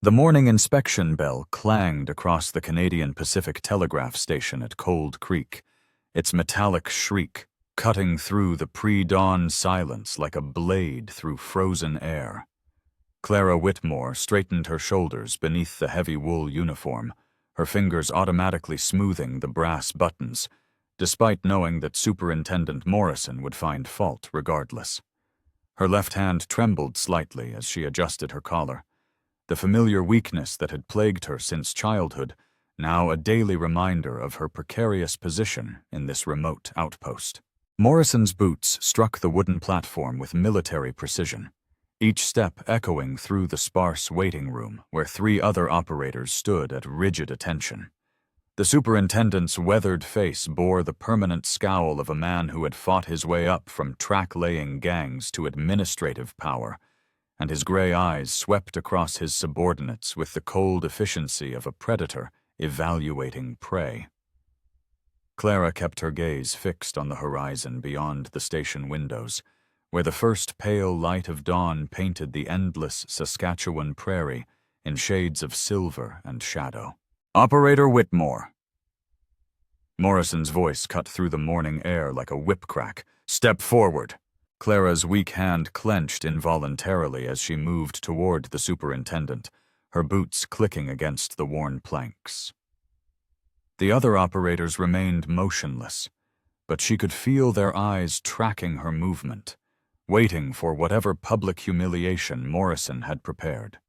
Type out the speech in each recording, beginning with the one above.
The morning inspection bell clanged across the Canadian Pacific telegraph station at Cold Creek, its metallic shriek cutting through the pre-dawn silence like a blade through frozen air. Clara Whitmore straightened her shoulders beneath the heavy wool uniform, her fingers automatically smoothing the brass buttons, despite knowing that Superintendent Morrison would find fault regardless. Her left hand trembled slightly as she adjusted her collar. The familiar weakness that had plagued her since childhood, now a daily reminder of her precarious position in this remote outpost. Morrison's boots struck the wooden platform with military precision, each step echoing through the sparse waiting room where 3 other operators stood at rigid attention. The superintendent's weathered face bore the permanent scowl of a man who had fought his way up from track-laying gangs to administrative power, and his gray eyes swept across his subordinates with the cold efficiency of a predator evaluating prey. Clara kept her gaze fixed on the horizon beyond the station windows, where the first pale light of dawn painted the endless Saskatchewan prairie in shades of silver and shadow. "Operator Whitmore." Morrison's voice cut through the morning air like a whip crack. "Step forward." Clara's weak hand clenched involuntarily as she moved toward the superintendent, her boots clicking against the worn planks. The other operators remained motionless, but she could feel their eyes tracking her movement, waiting for whatever public humiliation Morrison had prepared.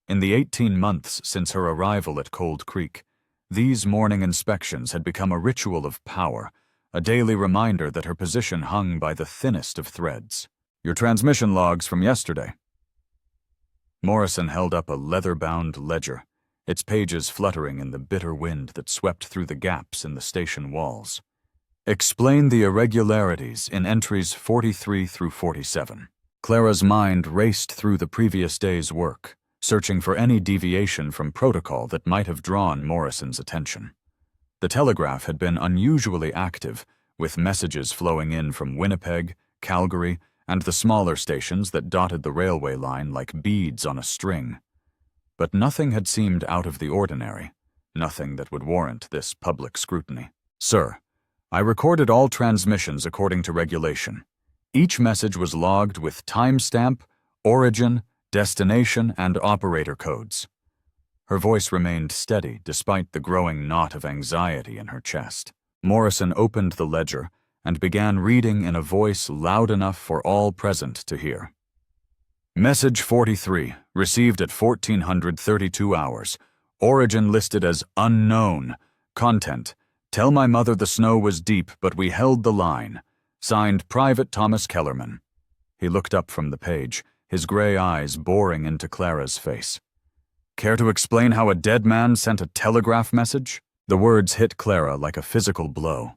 In the 18 months since her arrival at Cold Creek, these morning inspections had become a ritual of power, a daily reminder that her position hung by the thinnest of threads. "Your transmission logs from yesterday." Morrison held up a leather-bound ledger, its pages fluttering in the bitter wind that swept through the gaps in the station walls. "Explain the irregularities in entries 43 through 47. Clara's mind raced through the previous day's work, searching for any deviation from protocol that might have drawn Morrison's attention. The telegraph had been unusually active, with messages flowing in from Winnipeg, Calgary, and the smaller stations that dotted the railway line like beads on a string. But nothing had seemed out of the ordinary, nothing that would warrant this public scrutiny. "Sir, I recorded all transmissions according to regulation. Each message was logged with timestamp, origin, destination, and operator codes." Her voice remained steady despite the growing knot of anxiety in her chest. Morrison opened the ledger and began reading in a voice loud enough for all present to hear. "Message 43, received at 1432 hours. Origin listed as unknown. Content, tell my mother the snow was deep, but we held the line. Signed Private Thomas Kellerman." He looked up from the page, his gray eyes boring into Clara's face. "Care to explain how a dead man sent a telegraph message?" The words hit Clara like a physical blow.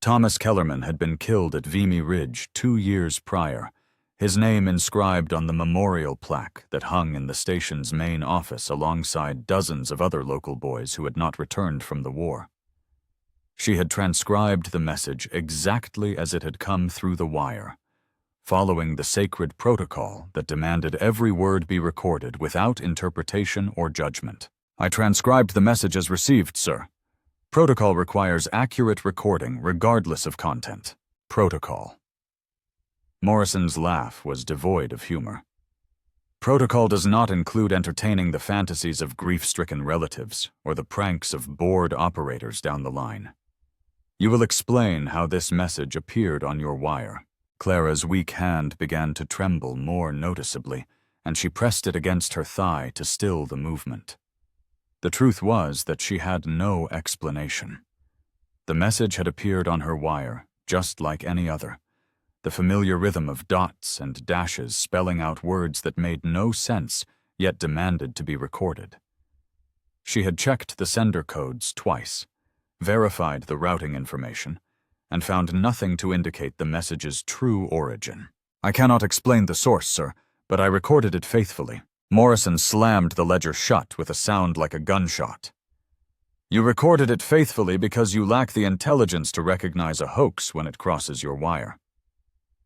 Thomas Kellerman had been killed at Vimy Ridge 2 years prior, his name inscribed on the memorial plaque that hung in the station's main office alongside dozens of other local boys who had not returned from the war. She had transcribed the message exactly as it had come through the wire, following the sacred protocol that demanded every word be recorded without interpretation or judgment. "I transcribed the message as received, sir. Protocol requires accurate recording regardless of content." Protocol. Morrison's laugh was devoid of humor. "Protocol does not include entertaining the fantasies of grief-stricken relatives or the pranks of bored operators down the line. You will explain how this message appeared on your wire." Clara's weak hand began to tremble more noticeably, and she pressed it against her thigh to still the movement. The truth was that she had no explanation. The message had appeared on her wire, just like any other, the familiar rhythm of dots and dashes spelling out words that made no sense, yet demanded to be recorded. She had checked the sender codes twice, verified the routing information, and found nothing to indicate the message's true origin. "I cannot explain the source, sir, but I recorded it faithfully." Morrison slammed the ledger shut with a sound like a gunshot. "You recorded it faithfully because you lack the intelligence to recognize a hoax when it crosses your wire.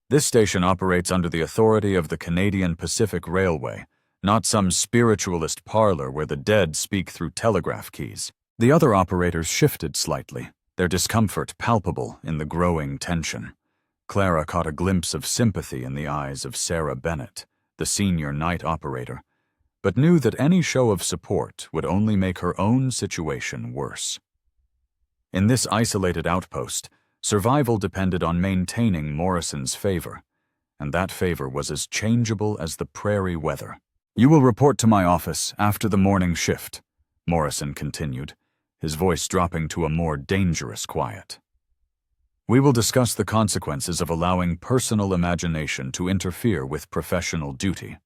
This station operates under the authority of the Canadian Pacific Railway, not some spiritualist parlor where the dead speak through telegraph keys. The other operators shifted slightly, their discomfort palpable in the growing tension. Clara caught a glimpse of sympathy in the eyes of Sarah Bennett, the senior night operator, but knew that any show of support would only make her own situation worse. In this isolated outpost, survival depended on maintaining Morrison's favor, and that favor was as changeable as the prairie weather. "You will report to my office after the morning shift," Morrison continued, his voice dropping to a more dangerous quiet. "We will discuss the consequences of allowing personal imagination to interfere with professional duty.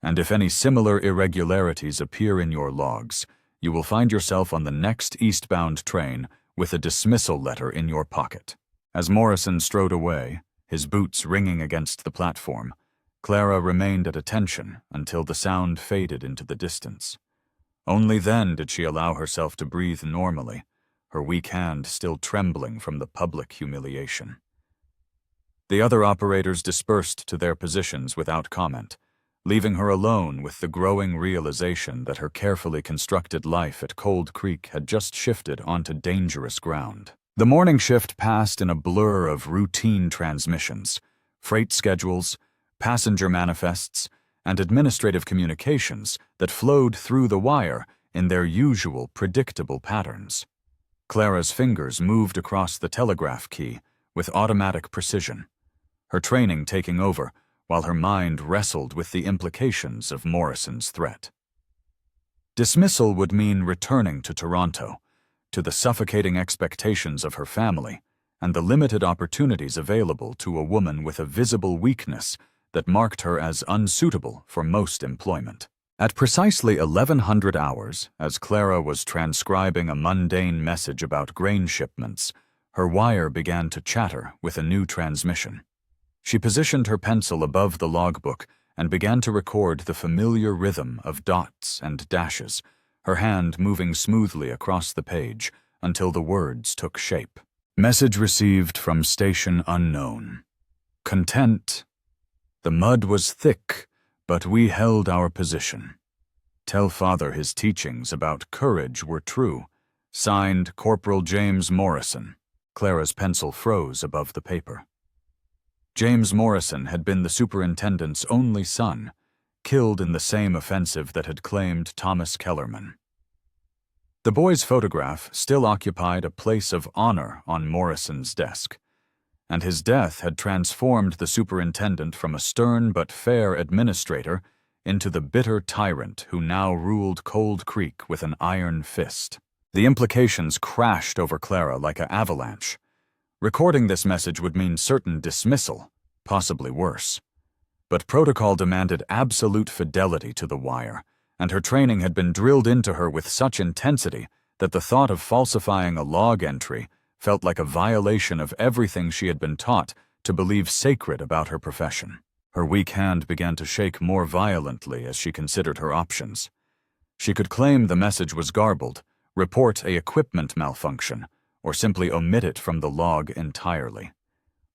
And if any similar irregularities appear in your logs, you will find yourself on the next eastbound train with a dismissal letter in your pocket." As Morrison strode away, his boots ringing against the platform, Clara remained at attention until the sound faded into the distance. Only then did she allow herself to breathe normally, her weak hand still trembling from the public humiliation. The other operators dispersed to their positions without comment, leaving her alone with the growing realization that her carefully constructed life at Cold Creek had just shifted onto dangerous ground. The morning shift passed in a blur of routine transmissions, freight schedules, passenger manifests, and administrative communications that flowed through the wire in their usual predictable patterns. Clara's fingers moved across the telegraph key with automatic precision, her training taking over while her mind wrestled with the implications of Morrison's threat. Dismissal would mean returning to Toronto, to the suffocating expectations of her family and the limited opportunities available to a woman with a visible weakness that marked her as unsuitable for most employment. At precisely 1100 hours, as Clara was transcribing a mundane message about grain shipments, her wire began to chatter with a new transmission. She positioned her pencil above the logbook and began to record the familiar rhythm of dots and dashes, her hand moving smoothly across the page until the words took shape. Message received from station unknown. Content. The mud was thick, but we held our position. Tell father his teachings about courage were true. Signed, Corporal James Morrison. Clara's pencil froze above the paper. James Morrison had been the superintendent's only son, killed in the same offensive that had claimed Thomas Kellerman. The boy's photograph still occupied a place of honor on Morrison's desk, and his death had transformed the superintendent from a stern but fair administrator into the bitter tyrant who now ruled Cold Creek with an iron fist. The implications crashed over Clara like an avalanche. Recording this message would mean certain dismissal, possibly worse. But protocol demanded absolute fidelity to the wire, and her training had been drilled into her with such intensity that the thought of falsifying a log entry felt like a violation of everything she had been taught to believe sacred about her profession. Her weak hand began to shake more violently as she considered her options. She could claim the message was garbled, report a equipment malfunction, or simply omit it from the log entirely.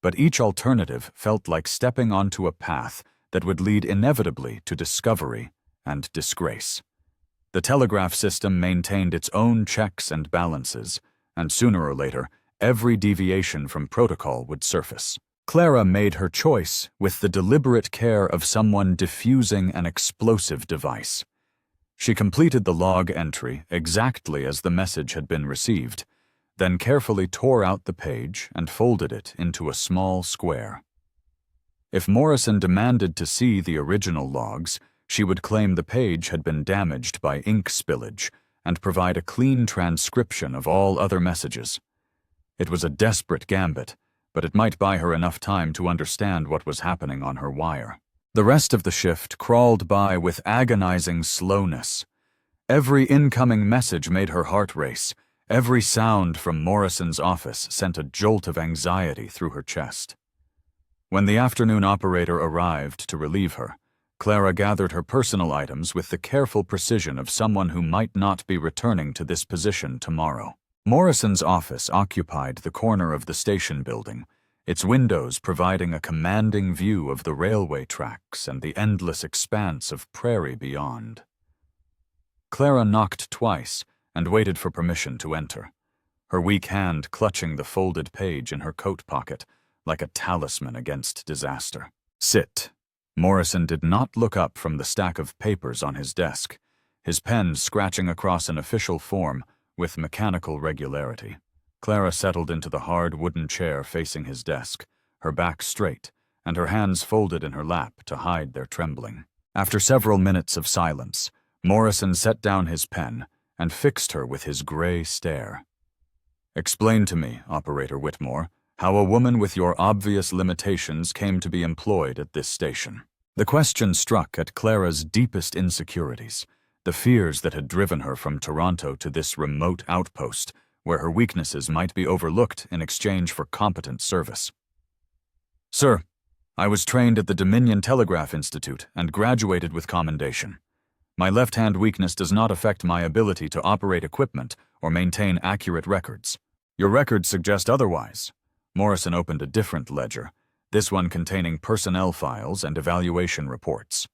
But each alternative felt like stepping onto a path that would lead inevitably to discovery and disgrace. The telegraph system maintained its own checks and balances, and sooner or later, every deviation from protocol would surface. Clara made her choice with the deliberate care of someone diffusing an explosive device. She completed the log entry exactly as the message had been received, then carefully tore out the page and folded it into a small square. If Morrison demanded to see the original logs, she would claim the page had been damaged by ink spillage and provide a clean transcription of all other messages. It was a desperate gambit, but it might buy her enough time to understand what was happening on her wire. The rest of the shift crawled by with agonizing slowness. Every incoming message made her heart race. Every sound from Morrison's office sent a jolt of anxiety through her chest. When the afternoon operator arrived to relieve her, Clara gathered her personal items with the careful precision of someone who might not be returning to this position tomorrow. Morrison's office occupied the corner of the station building, its windows providing a commanding view of the railway tracks and the endless expanse of prairie beyond. Clara knocked twice and waited for permission to enter, her weak hand clutching the folded page in her coat pocket like a talisman against disaster. "Sit." Morrison did not look up from the stack of papers on his desk, his pen scratching across an official form with mechanical regularity. Clara settled into the hard wooden chair facing his desk, her back straight, and her hands folded in her lap to hide their trembling. After several minutes of silence, Morrison set down his pen and fixed her with his gray stare. "Explain to me, Operator Whitmore, how a woman with your obvious limitations came to be employed at this station." The question struck at Clara's deepest insecurities, the fears that had driven her from Toronto to this remote outpost where her weaknesses might be overlooked in exchange for competent service. "Sir, I was trained at the Dominion Telegraph Institute and graduated with commendation. My left-hand weakness does not affect my ability to operate equipment or maintain accurate records." "Your records suggest otherwise." Morrison opened a different ledger, this one containing personnel files and evaluation reports.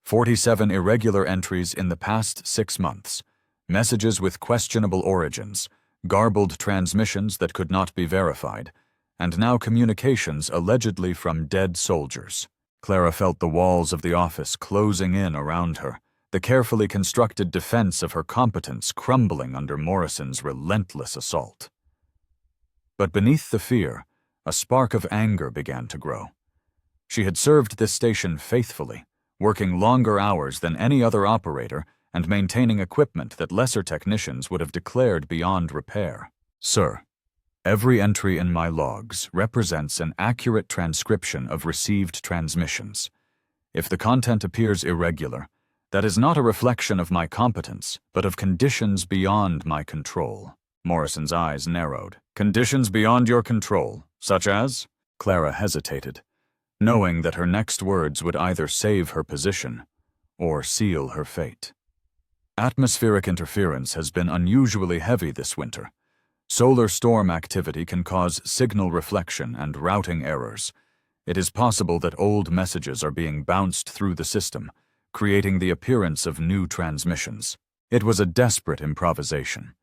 47 irregular entries in the past 6 months, messages with questionable origins, garbled transmissions that could not be verified, and now communications allegedly from dead soldiers. Clara felt the walls of the office closing in around her, the carefully constructed defense of her competence crumbling under Morrison's relentless assault. But beneath the fear, a spark of anger began to grow. She had served this station faithfully, working longer hours than any other operator and maintaining equipment that lesser technicians would have declared beyond repair. "Sir, every entry in my logs represents an accurate transcription of received transmissions. If the content appears irregular, that is not a reflection of my competence, but of conditions beyond my control." Morrison's eyes narrowed. "Conditions beyond your control, such as?" Clara hesitated, knowing that her next words would either save her position or seal her fate. "Atmospheric interference has been unusually heavy this winter. Solar storm activity can cause signal reflection and routing errors. It is possible that old messages are being bounced through the system, creating the appearance of new transmissions." It was a desperate improvisation,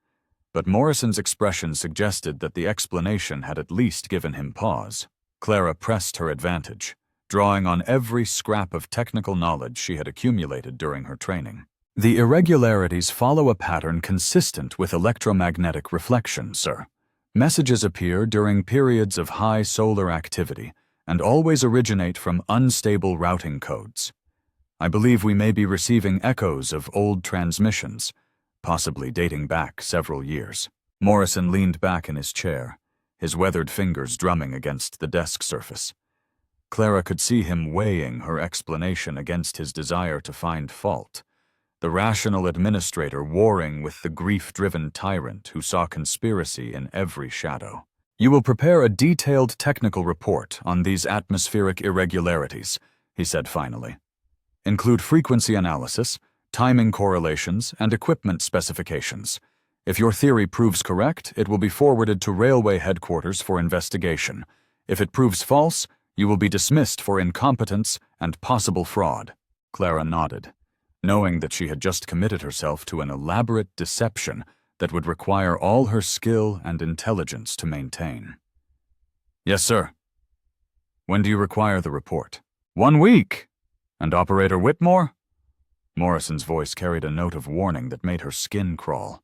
but Morrison's expression suggested that the explanation had at least given him pause. Clara pressed her advantage, drawing on every scrap of technical knowledge she had accumulated during her training. "The irregularities follow a pattern consistent with electromagnetic reflection, sir. Messages appear during periods of high solar activity and always originate from unstable routing codes. I believe we may be receiving echoes of old transmissions, possibly dating back several years." Morrison leaned back in his chair, his weathered fingers drumming against the desk surface. Clara could see him weighing her explanation against his desire to find fault, the rational administrator warring with the grief-driven tyrant who saw conspiracy in every shadow. "You will prepare a detailed technical report on these atmospheric irregularities," he said finally. "Include frequency analysis, timing correlations, and equipment specifications. If your theory proves correct, it will be forwarded to railway headquarters for investigation. If it proves false, you will be dismissed for incompetence and possible fraud." Clara nodded, knowing that she had just committed herself to an elaborate deception that would require all her skill and intelligence to maintain. "Yes, sir." "When do you require the report?" "1 week." "And Operator Whitmore?" Morrison's voice carried a note of warning that made her skin crawl.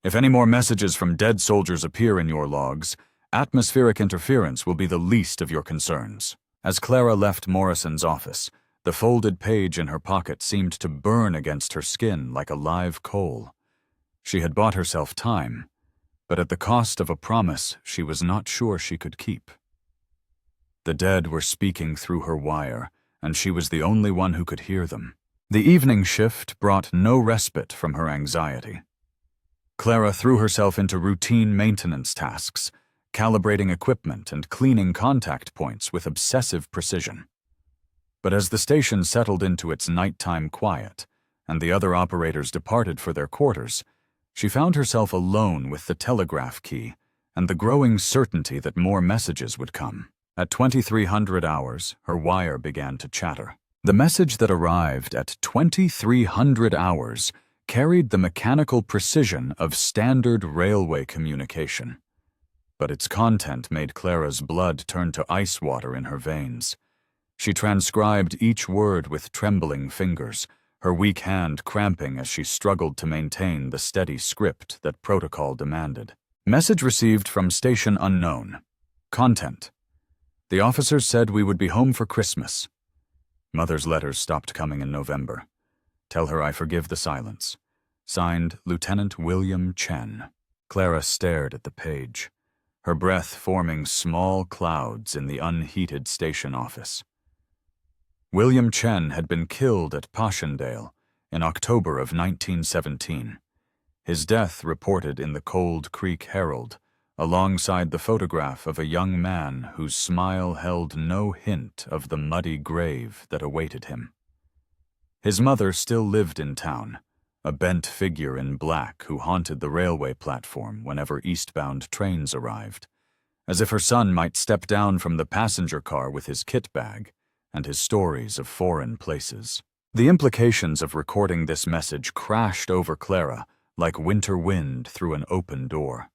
"If any more messages from dead soldiers appear in your logs, atmospheric interference will be the least of your concerns." As Clara left Morrison's office, the folded page in her pocket seemed to burn against her skin like a live coal. She had bought herself time, but at the cost of a promise she was not sure she could keep. The dead were speaking through her wire, and she was the only one who could hear them. The evening shift brought no respite from her anxiety. Clara threw herself into routine maintenance tasks, calibrating equipment and cleaning contact points with obsessive precision. But as the station settled into its nighttime quiet, and the other operators departed for their quarters, she found herself alone with the telegraph key and the growing certainty that more messages would come. At 2300 hours, her wire began to chatter. The message that arrived at 2300 hours carried the mechanical precision of standard railway communication. But its content made Clara's blood turn to ice water in her veins. She transcribed each word with trembling fingers, her weak hand cramping as she struggled to maintain the steady script that protocol demanded. Message received from station unknown. Content: the officers said we would be home for Christmas. Mother's letters stopped coming in November. Tell her I forgive the silence. Signed, Lieutenant William Chen. Clara stared at the page, her breath forming small clouds in the unheated station office. William Chen had been killed at Passchendaele in October of 1917. His death reported in the Cold Creek Herald, alongside the photograph of a young man whose smile held no hint of the muddy grave that awaited him. His mother still lived in town, a bent figure in black who haunted the railway platform whenever eastbound trains arrived, as if her son might step down from the passenger car with his kit bag and his stories of foreign places. The implications of recording this message crashed over Clara like winter wind through an open door.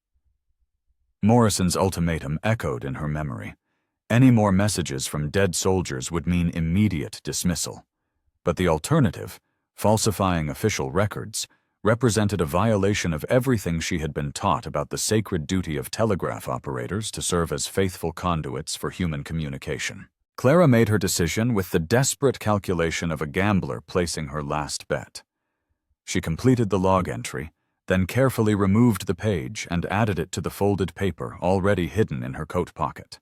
Morrison's ultimatum echoed in her memory. Any more messages from dead soldiers would mean immediate dismissal. But the alternative, falsifying official records, represented a violation of everything she had been taught about the sacred duty of telegraph operators to serve as faithful conduits for human communication. Clara made her decision with the desperate calculation of a gambler placing her last bet. She completed the log entry, then carefully removed the page and added it to the folded paper already hidden in her coat pocket.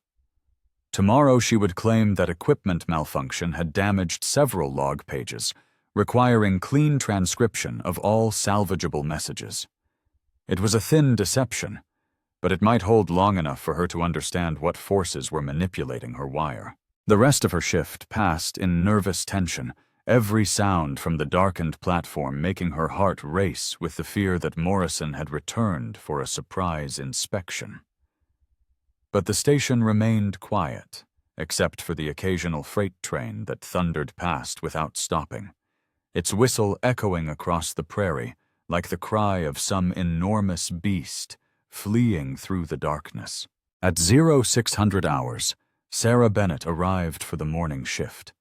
Tomorrow she would claim that equipment malfunction had damaged several log pages, requiring clean transcription of all salvageable messages. It was a thin deception, but it might hold long enough for her to understand what forces were manipulating her wire. The rest of her shift passed in nervous tension, every sound from the darkened platform making her heart race with the fear that Morrison had returned for a surprise inspection. But the station remained quiet, except for the occasional freight train that thundered past without stopping, its whistle echoing across the prairie like the cry of some enormous beast fleeing through the darkness. At 0600 hours, Sarah Bennett arrived for the morning shift,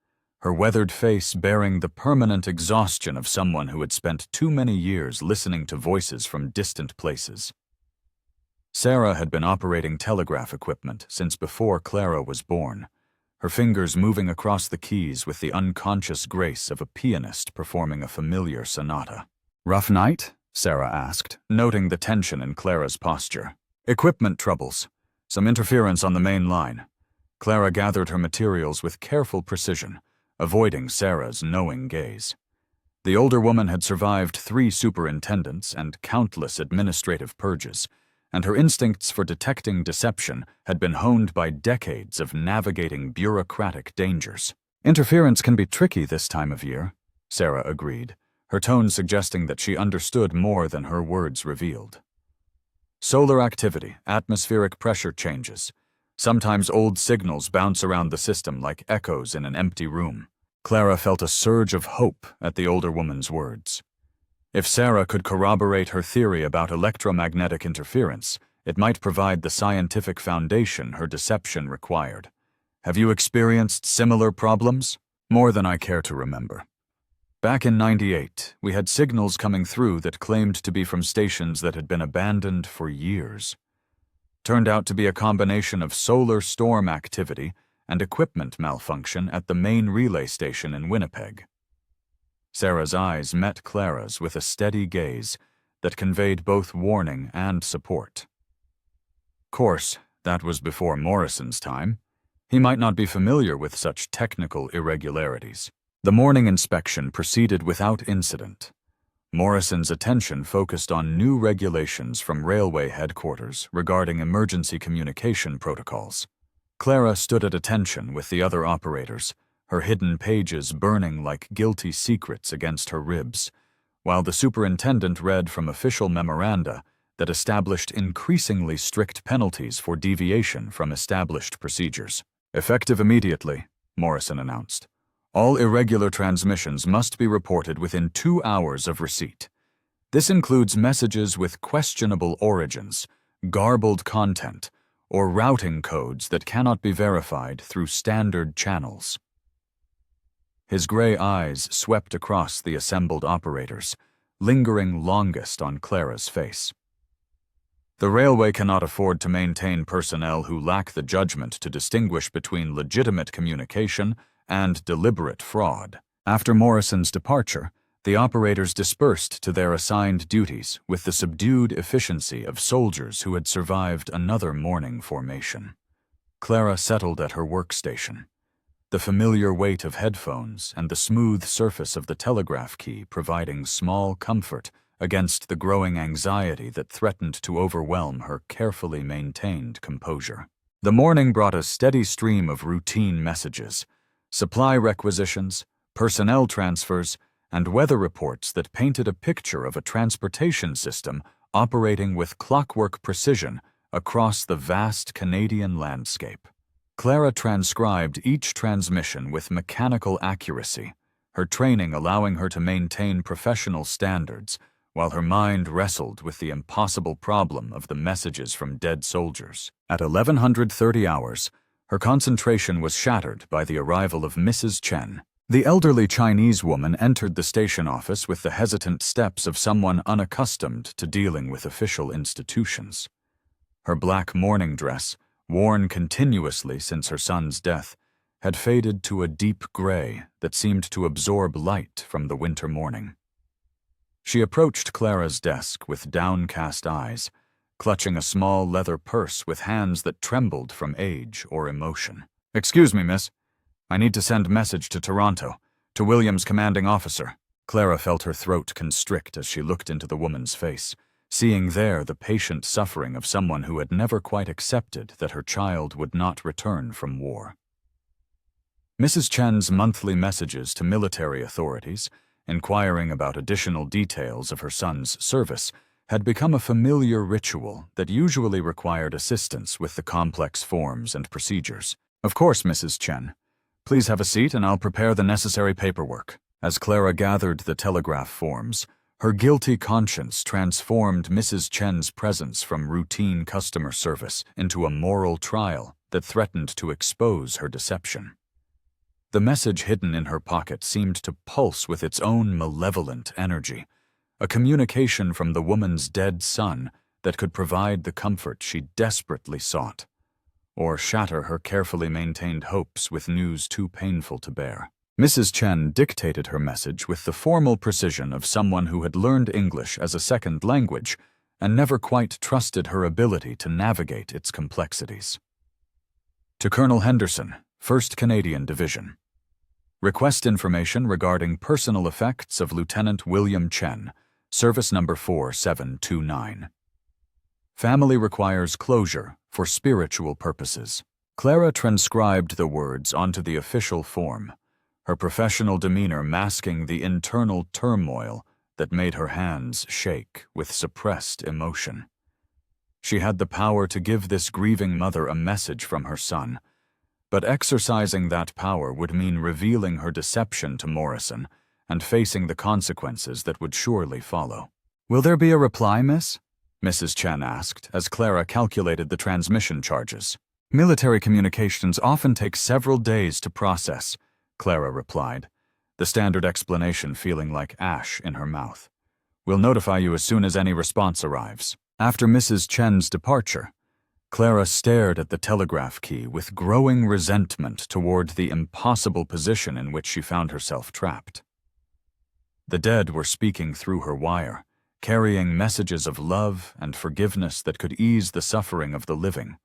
her weathered face bearing the permanent exhaustion of someone who had spent too many years listening to voices from distant places. Sarah had been operating telegraph equipment since before Clara was born, her fingers moving across the keys with the unconscious grace of a pianist performing a familiar sonata. "Rough night?" Sarah asked, noting the tension in Clara's posture. "Equipment troubles. Some interference on the main line." Clara gathered her materials with careful precision, avoiding Sarah's knowing gaze. The older woman had survived 3 superintendents and countless administrative purges, and her instincts for detecting deception had been honed by decades of navigating bureaucratic dangers. "Interference can be tricky this time of year," Sarah agreed, her tone suggesting that she understood more than her words revealed. "Solar activity, atmospheric pressure changes. Sometimes old signals bounce around the system like echoes in an empty room." Clara felt a surge of hope at the older woman's words. If Sarah could corroborate her theory about electromagnetic interference, it might provide the scientific foundation her deception required. "Have you experienced similar problems?" "More than I care to remember. Back in '98, we had signals coming through that claimed to be from stations that had been abandoned for years. Turned out to be a combination of solar storm activity and equipment malfunction at the main relay station in Winnipeg." Sarah's eyes met Clara's with a steady gaze that conveyed both warning and support. Course, that was before Morrison's time. He might not be familiar with such technical irregularities. The morning inspection proceeded without incident. Morrison's attention focused on new regulations from railway headquarters regarding emergency communication protocols. Clara stood at attention with the other operators, her hidden pages burning like guilty secrets against her ribs, while the superintendent read from official memoranda that established increasingly strict penalties for deviation from established procedures. "Effective immediately," Morrison announced. "All irregular transmissions must be reported within 2 hours of receipt. This includes messages with questionable origins, garbled content, or routing codes that cannot be verified through standard channels." His gray eyes swept across the assembled operators, lingering longest on Clara's face. "The railway cannot afford to maintain personnel who lack the judgment to distinguish between legitimate communication and deliberate fraud." After Morrison's departure, the operators dispersed to their assigned duties with the subdued efficiency of soldiers who had survived another morning formation. Clara settled at her workstation. The familiar weight of headphones and the smooth surface of the telegraph key providing small comfort against the growing anxiety that threatened to overwhelm her carefully maintained composure. The morning brought a steady stream of routine messages, supply requisitions, personnel transfers, and weather reports that painted a picture of a transportation system operating with clockwork precision across the vast Canadian landscape. Clara transcribed each transmission with mechanical accuracy, her training allowing her to maintain professional standards, while her mind wrestled with the impossible problem of the messages from dead soldiers. At 1130 hours, her concentration was shattered by the arrival of Mrs. Chen. The elderly Chinese woman entered the station office with the hesitant steps of someone unaccustomed to dealing with official institutions. Her black mourning dress, worn continuously since her son's death, had faded to a deep gray that seemed to absorb light from the winter morning. She approached Clara's desk with downcast eyes, clutching a small leather purse with hands that trembled from age or emotion. "Excuse me, miss. I need to send message to Toronto, to William's commanding officer." Clara felt her throat constrict as she looked into the woman's face, seeing there the patient suffering of someone who had never quite accepted that her child would not return from war. Mrs. Chen's monthly messages to military authorities, inquiring about additional details of her son's service, had become a familiar ritual that usually required assistance with the complex forms and procedures. "Of course, Mrs. Chen. Please have a seat and I'll prepare the necessary paperwork." As Clara gathered the telegraph forms, her guilty conscience transformed Mrs. Chen's presence from routine customer service into a moral trial that threatened to expose her deception. The message hidden in her pocket seemed to pulse with its own malevolent energy, a communication from the woman's dead son that could provide the comfort she desperately sought, or shatter her carefully maintained hopes with news too painful to bear. Mrs. Chen dictated her message with the formal precision of someone who had learned English as a second language and never quite trusted her ability to navigate its complexities. To Colonel Henderson, 1st Canadian Division. Request information regarding personal effects of Lieutenant William Chen, Service Number 4729. Family requires closure for spiritual purposes. Clara transcribed the words onto the official form, her professional demeanor masking the internal turmoil that made her hands shake with suppressed emotion. She had the power to give this grieving mother a message from her son, but exercising that power would mean revealing her deception to Morrison and facing the consequences that would surely follow. "Will there be a reply, miss?" Mrs. Chen asked as Clara calculated the transmission charges. "Military communications often take several days to process," Clara replied, the standard explanation feeling like ash in her mouth. "We'll notify you as soon as any response arrives." After Mrs. Chen's departure, Clara stared at the telegraph key with growing resentment toward the impossible position in which she found herself trapped. The dead were speaking through her wire, carrying messages of love and forgiveness that could ease the suffering of the living.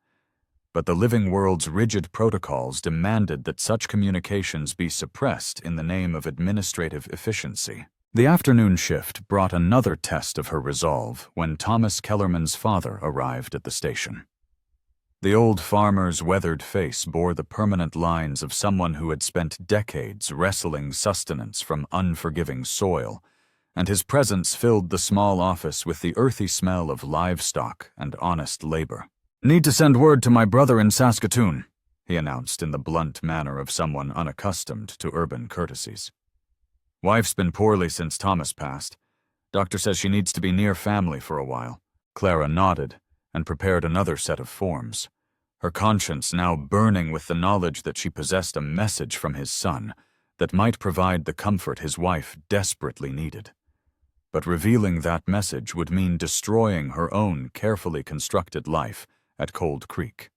But the living world's rigid protocols demanded that such communications be suppressed in the name of administrative efficiency. The afternoon shift brought another test of her resolve when Thomas Kellerman's father arrived at the station. The old farmer's weathered face bore the permanent lines of someone who had spent decades wresting sustenance from unforgiving soil and his presence filled the small office with the earthy smell of livestock and honest labor. "Need to send word to my brother in Saskatoon," he announced in the blunt manner of someone unaccustomed to urban courtesies. "Wife's been poorly since Thomas passed. Doctor says she needs to be near family for a while." Clara nodded and prepared another set of forms, her conscience now burning with the knowledge that she possessed a message from his son that might provide the comfort his wife desperately needed. But revealing that message would mean destroying her own carefully constructed life at Cold Creek,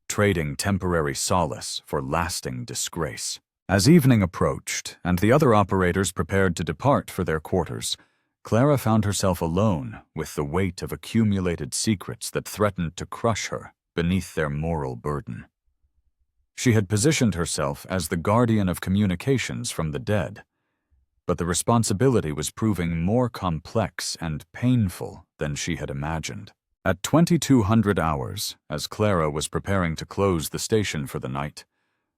trading temporary solace for lasting disgrace. As evening approached and the other operators prepared to depart for their quarters, Clara found herself alone with the weight of accumulated secrets that threatened to crush her beneath their moral burden. She had positioned herself as the guardian of communications from the dead, but the responsibility was proving more complex and painful than she had imagined. At 2200 hours, as Clara was preparing to close the station for the night,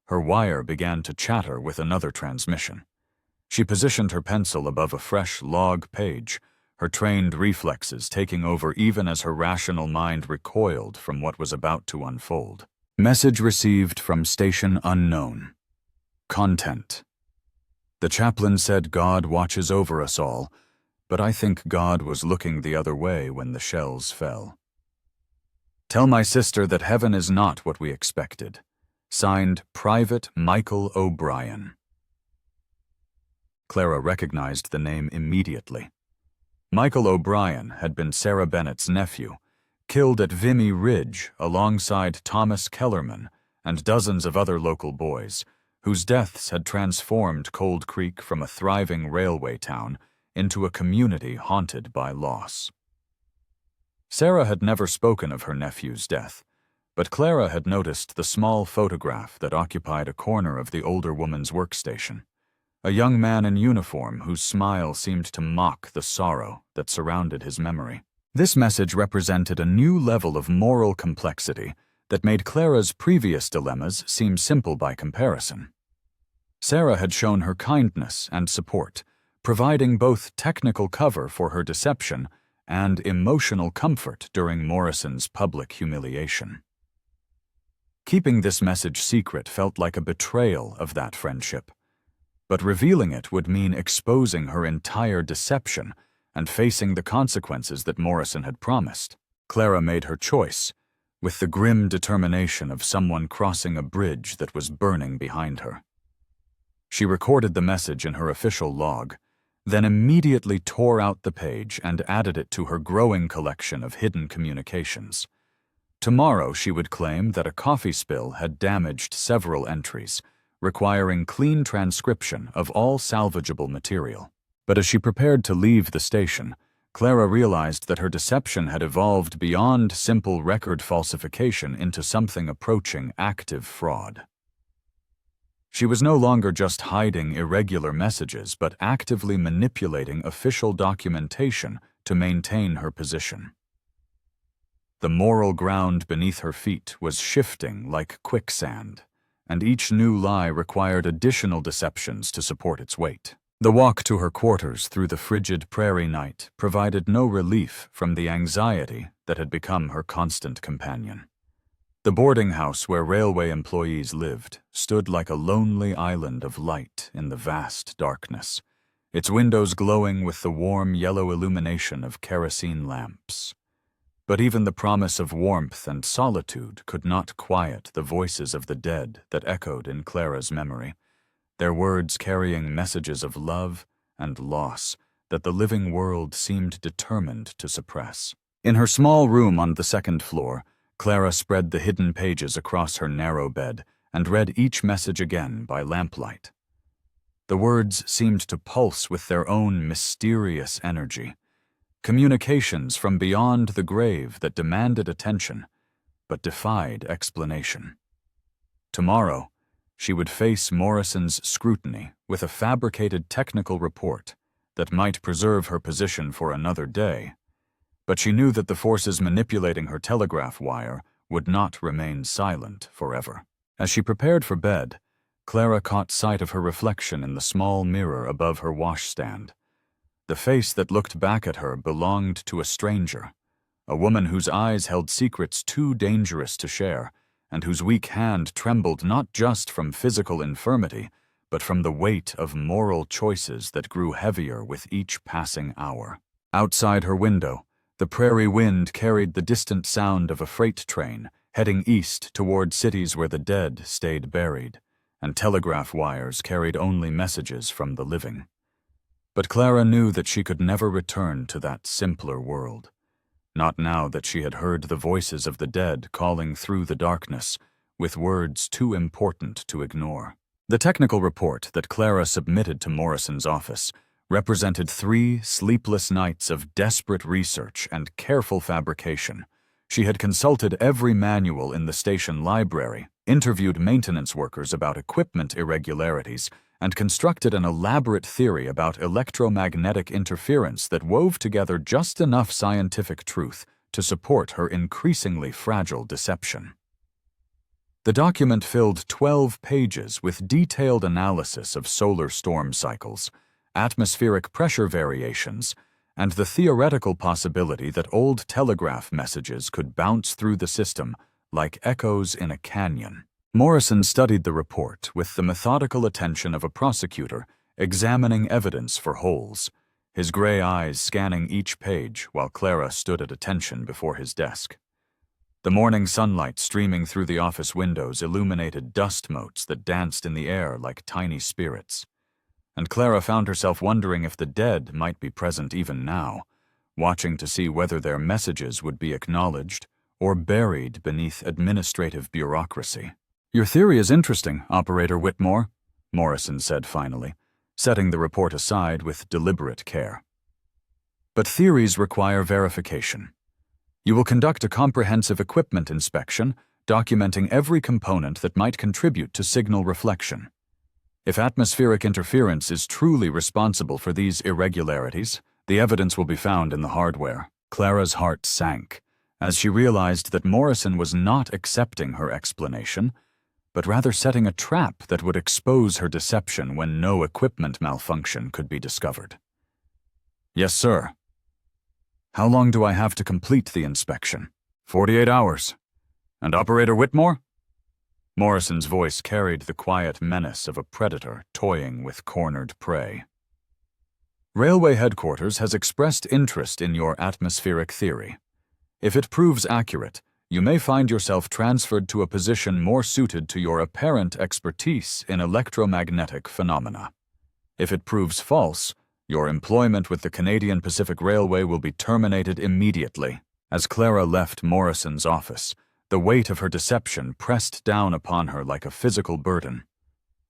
her wire began to chatter with another transmission. She positioned her pencil above a fresh log page, her trained reflexes taking over even as her rational mind recoiled from what was about to unfold. Message received from station unknown. Content: "The chaplain said God watches over us all, but I think God was looking the other way when the shells fell. Tell my sister that heaven is not what we expected. Signed, Private Michael O'Brien." Clara recognized the name immediately. Michael O'Brien had been Sarah Bennett's nephew, killed at Vimy Ridge alongside Thomas Kellerman and dozens of other local boys, whose deaths had transformed Cold Creek from a thriving railway town into a community haunted by loss. Sarah had never spoken of her nephew's death, but Clara had noticed the small photograph that occupied a corner of the older woman's workstation, a young man in uniform whose smile seemed to mock the sorrow that surrounded his memory. This message represented a new level of moral complexity that made Clara's previous dilemmas seem simple by comparison. Sarah had shown her kindness and support, providing both technical cover for her deception and emotional comfort during Morrison's public humiliation. Keeping this message secret felt like a betrayal of that friendship, but revealing it would mean exposing her entire deception and facing the consequences that Morrison had promised. Clara made her choice, with the grim determination of someone crossing a bridge that was burning behind her. She recorded the message in her official log, then immediately tore out the page and added it to her growing collection of hidden communications. Tomorrow she would claim that a coffee spill had damaged several entries, requiring clean transcription of all salvageable material. But as she prepared to leave the station, Clara realized that her deception had evolved beyond simple record falsification into something approaching active fraud. She was no longer just hiding irregular messages, but actively manipulating official documentation to maintain her position. The moral ground beneath her feet was shifting like quicksand, and each new lie required additional deceptions to support its weight. The walk to her quarters through the frigid prairie night provided no relief from the anxiety that had become her constant companion. The boarding house where railway employees lived stood like a lonely island of light in the vast darkness, its windows glowing with the warm yellow illumination of kerosene lamps. But even the promise of warmth and solitude could not quiet the voices of the dead that echoed in Clara's memory, their words carrying messages of love and loss that the living world seemed determined to suppress. In her small room on the second floor, Clara spread the hidden pages across her narrow bed and read each message again by lamplight. The words seemed to pulse with their own mysterious energy, communications from beyond the grave that demanded attention, but defied explanation. Tomorrow, she would face Morrison's scrutiny with a fabricated technical report that might preserve her position for another day, but she knew that the forces manipulating her telegraph wire would not remain silent forever. As she prepared for bed, Clara caught sight of her reflection in the small mirror above her washstand. The face that looked back at her belonged to a stranger, a woman whose eyes held secrets too dangerous to share, and whose weak hand trembled not just from physical infirmity, but from the weight of moral choices that grew heavier with each passing hour. Outside her window, the prairie wind carried the distant sound of a freight train heading east toward cities where the dead stayed buried, and telegraph wires carried only messages from the living. But Clara knew that she could never return to that simpler world. Not now that she had heard the voices of the dead calling through the darkness, with words too important to ignore. The technical report that Clara submitted to Morrison's office represented 3 sleepless nights of desperate research and careful fabrication. She had consulted every manual in the station library, interviewed maintenance workers about equipment irregularities, and constructed an elaborate theory about electromagnetic interference that wove together just enough scientific truth to support her increasingly fragile deception. The document filled 12 pages with detailed analysis of solar storm cycles, atmospheric pressure variations, and the theoretical possibility that old telegraph messages could bounce through the system like echoes in a canyon. Morrison studied the report with the methodical attention of a prosecutor examining evidence for holes, his gray eyes scanning each page while Clara stood at attention before his desk. The morning sunlight streaming through the office windows illuminated dust motes that danced in the air like tiny spirits, and Clara found herself wondering if the dead might be present even now, watching to see whether their messages would be acknowledged or buried beneath administrative bureaucracy. "Your theory is interesting, Operator Whitmore," Morrison said finally, setting the report aside with deliberate care. "But theories require verification. You will conduct a comprehensive equipment inspection, documenting every component that might contribute to signal reflection. If atmospheric interference is truly responsible for these irregularities, the evidence will be found in the hardware." Clara's heart sank as she realized that Morrison was not accepting her explanation, but rather setting a trap that would expose her deception when no equipment malfunction could be discovered. "Yes, sir." "How long do I have to complete the inspection?" 48 hours. "And Operator Whitmore?" Morrison's voice carried the quiet menace of a predator toying with cornered prey. "Railway headquarters has expressed interest in your atmospheric theory. If it proves accurate, you may find yourself transferred to a position more suited to your apparent expertise in electromagnetic phenomena. If it proves false, your employment with the Canadian Pacific Railway will be terminated immediately." As Clara left Morrison's office, the weight of her deception pressed down upon her like a physical burden.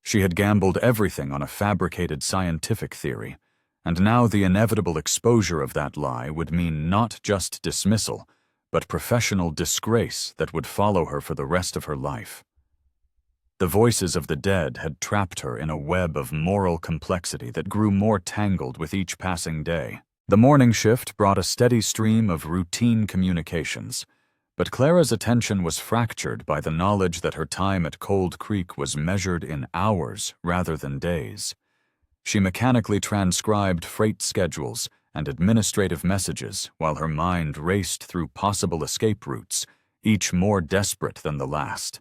She had gambled everything on a fabricated scientific theory, and now the inevitable exposure of that lie would mean not just dismissal, but professional disgrace that would follow her for the rest of her life. The voices of the dead had trapped her in a web of moral complexity that grew more tangled with each passing day. The morning shift brought a steady stream of routine communications, but Clara's attention was fractured by the knowledge that her time at Cold Creek was measured in hours rather than days. She mechanically transcribed freight schedules and administrative messages while her mind raced through possible escape routes, each more desperate than the last.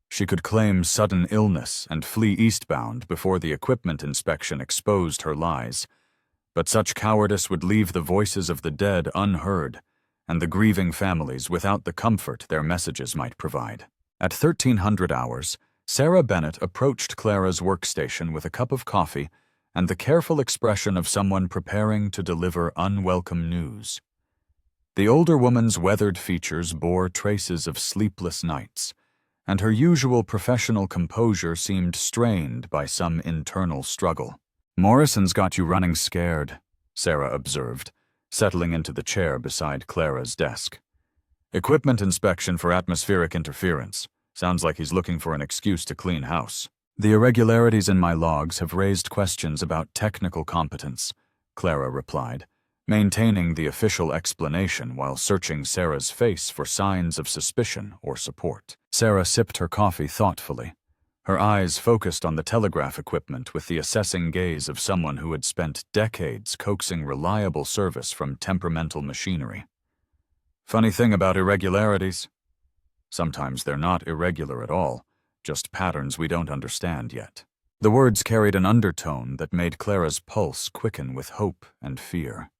She could claim sudden illness and flee eastbound before the equipment inspection exposed her lies, but such cowardice would leave the voices of the dead unheard, and the grieving families without the comfort their messages might provide. At 1300 hours, Sarah Bennett approached Clara's workstation with a cup of coffee and the careful expression of someone preparing to deliver unwelcome news. The older woman's weathered features bore traces of sleepless nights, and her usual professional composure seemed strained by some internal struggle. "Morrison's got you running scared," Sarah observed, settling into the chair beside Clara's desk. "Equipment inspection for atmospheric interference. Sounds like he's looking for an excuse to clean house." "The irregularities in my logs have raised questions about technical competence," Clara replied, maintaining the official explanation while searching Sarah's face for signs of suspicion or support. Sarah sipped her coffee thoughtfully. her eyes focused on the telegraph equipment with the assessing gaze of someone who had spent decades coaxing reliable service from temperamental machinery. Funny thing about irregularities? Sometimes they're not irregular at all, just patterns we don't understand yet. The words carried an undertone that made Clara's pulse quicken with hope and fear.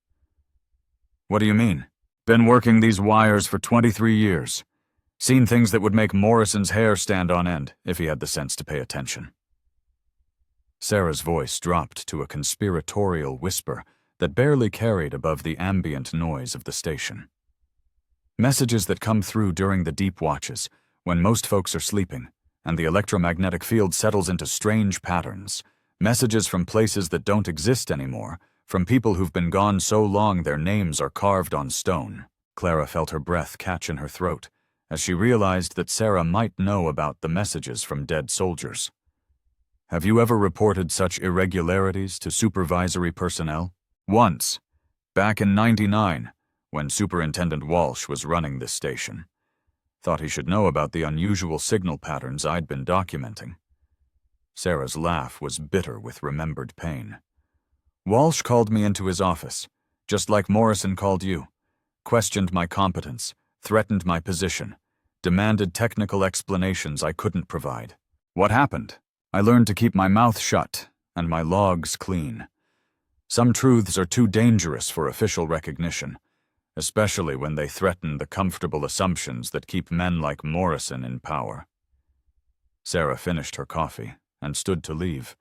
What do you mean? Been working these wires for 23 years. Seen things that would make Morrison's hair stand on end if he had the sense to pay attention. Sarah's voice dropped to a conspiratorial whisper that barely carried above the ambient noise of the station. Messages that come through during the deep watches, when most folks are sleeping, and the electromagnetic field settles into strange patterns. Messages from places that don't exist anymore, from people who've been gone so long their names are carved on stone. Clara felt her breath catch in her throat, as she realized that Sarah might know about the messages from dead soldiers. Have you ever reported such irregularities to supervisory personnel? Once, back in '99, when Superintendent Walsh was running this station. Thought he should know about the unusual signal patterns I'd been documenting. Sarah's laugh was bitter with remembered pain. Walsh called me into his office, just like Morrison called you, questioned my competence, threatened my position, demanded technical explanations I couldn't provide. What happened? I learned to keep my mouth shut and my logs clean. Some truths are too dangerous for official recognition, especially when they threaten the comfortable assumptions that keep men like Morrison in power. Sarah finished her coffee and stood to leave,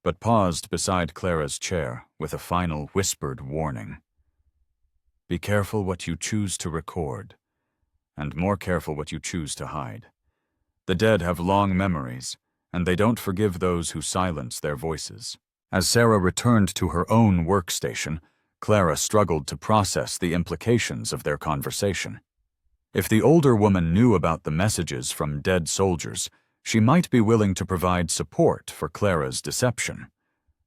but paused beside Clara's chair with a final whispered warning. Be careful what you choose to record, and more careful what you choose to hide. The dead have long memories, and they don't forgive those who silence their voices. As Sarah returned to her own workstation, Clara struggled to process the implications of their conversation. If the older woman knew about the messages from dead soldiers, she might be willing to provide support for Clara's deception.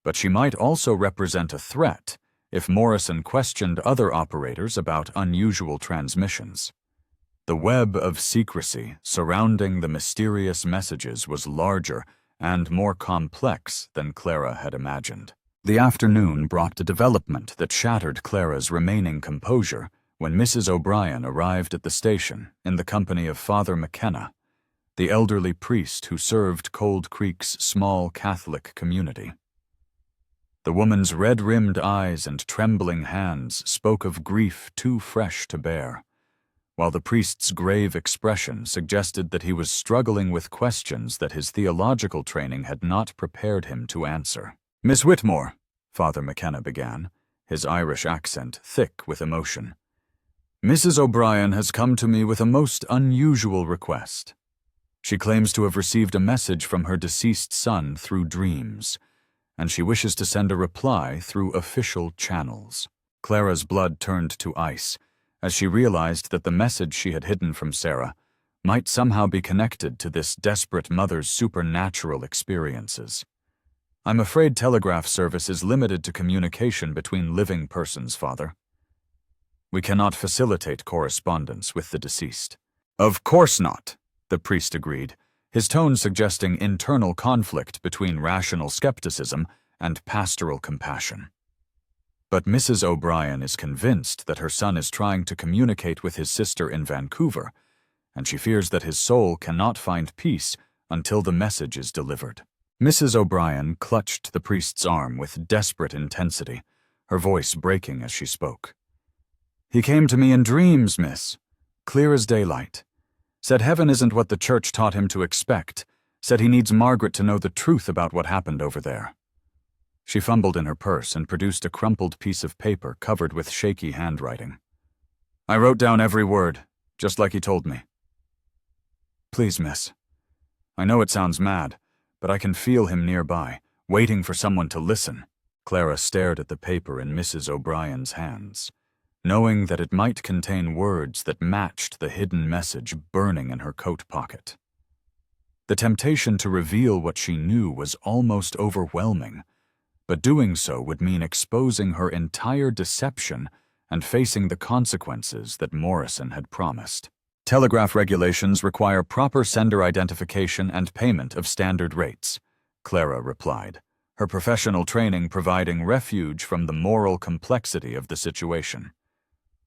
But she might also represent a threat if Morrison questioned other operators about unusual transmissions. The web of secrecy surrounding the mysterious messages was larger and more complex than Clara had imagined. The afternoon brought a development that shattered Clara's remaining composure when Mrs. O'Brien arrived at the station in the company of Father McKenna, the elderly priest who served Cold Creek's small Catholic community. The woman's red-rimmed eyes and trembling hands spoke of grief too fresh to bear, while the priest's grave expression suggested that he was struggling with questions that his theological training had not prepared him to answer. Miss Whitmore, Father McKenna began, his Irish accent thick with emotion. Mrs. O'Brien has come to me with a most unusual request. She claims to have received a message from her deceased son through dreams, and she wishes to send a reply through official channels. Clara's blood turned to ice as she realized that the message she had hidden from Sarah might somehow be connected to this desperate mother's supernatural experiences. I'm afraid telegraph service is limited to communication between living persons, Father. We cannot facilitate correspondence with the deceased. Of course not, the priest agreed, his tone suggesting internal conflict between rational skepticism and pastoral compassion. But Mrs. O'Brien is convinced that her son is trying to communicate with his sister in Vancouver, and she fears that his soul cannot find peace until the message is delivered. Mrs. O'Brien clutched the priest's arm with desperate intensity, her voice breaking as she spoke. He came to me in dreams, miss, clear as daylight. Said heaven isn't what the church taught him to expect. Said he needs Margaret to know the truth about what happened over there. She fumbled in her purse and produced a crumpled piece of paper covered with shaky handwriting. I wrote down every word, just like he told me. Please, miss. I know it sounds mad, but I can feel him nearby, waiting for someone to listen. Clara stared at the paper in Mrs. O'Brien's hands, knowing that it might contain words that matched the hidden message burning in her coat pocket. The temptation to reveal what she knew was almost overwhelming, but doing so would mean exposing her entire deception and facing the consequences that Morrison had promised. Telegraph regulations require proper sender identification and payment of standard rates, Clara replied, her professional training providing refuge from the moral complexity of the situation.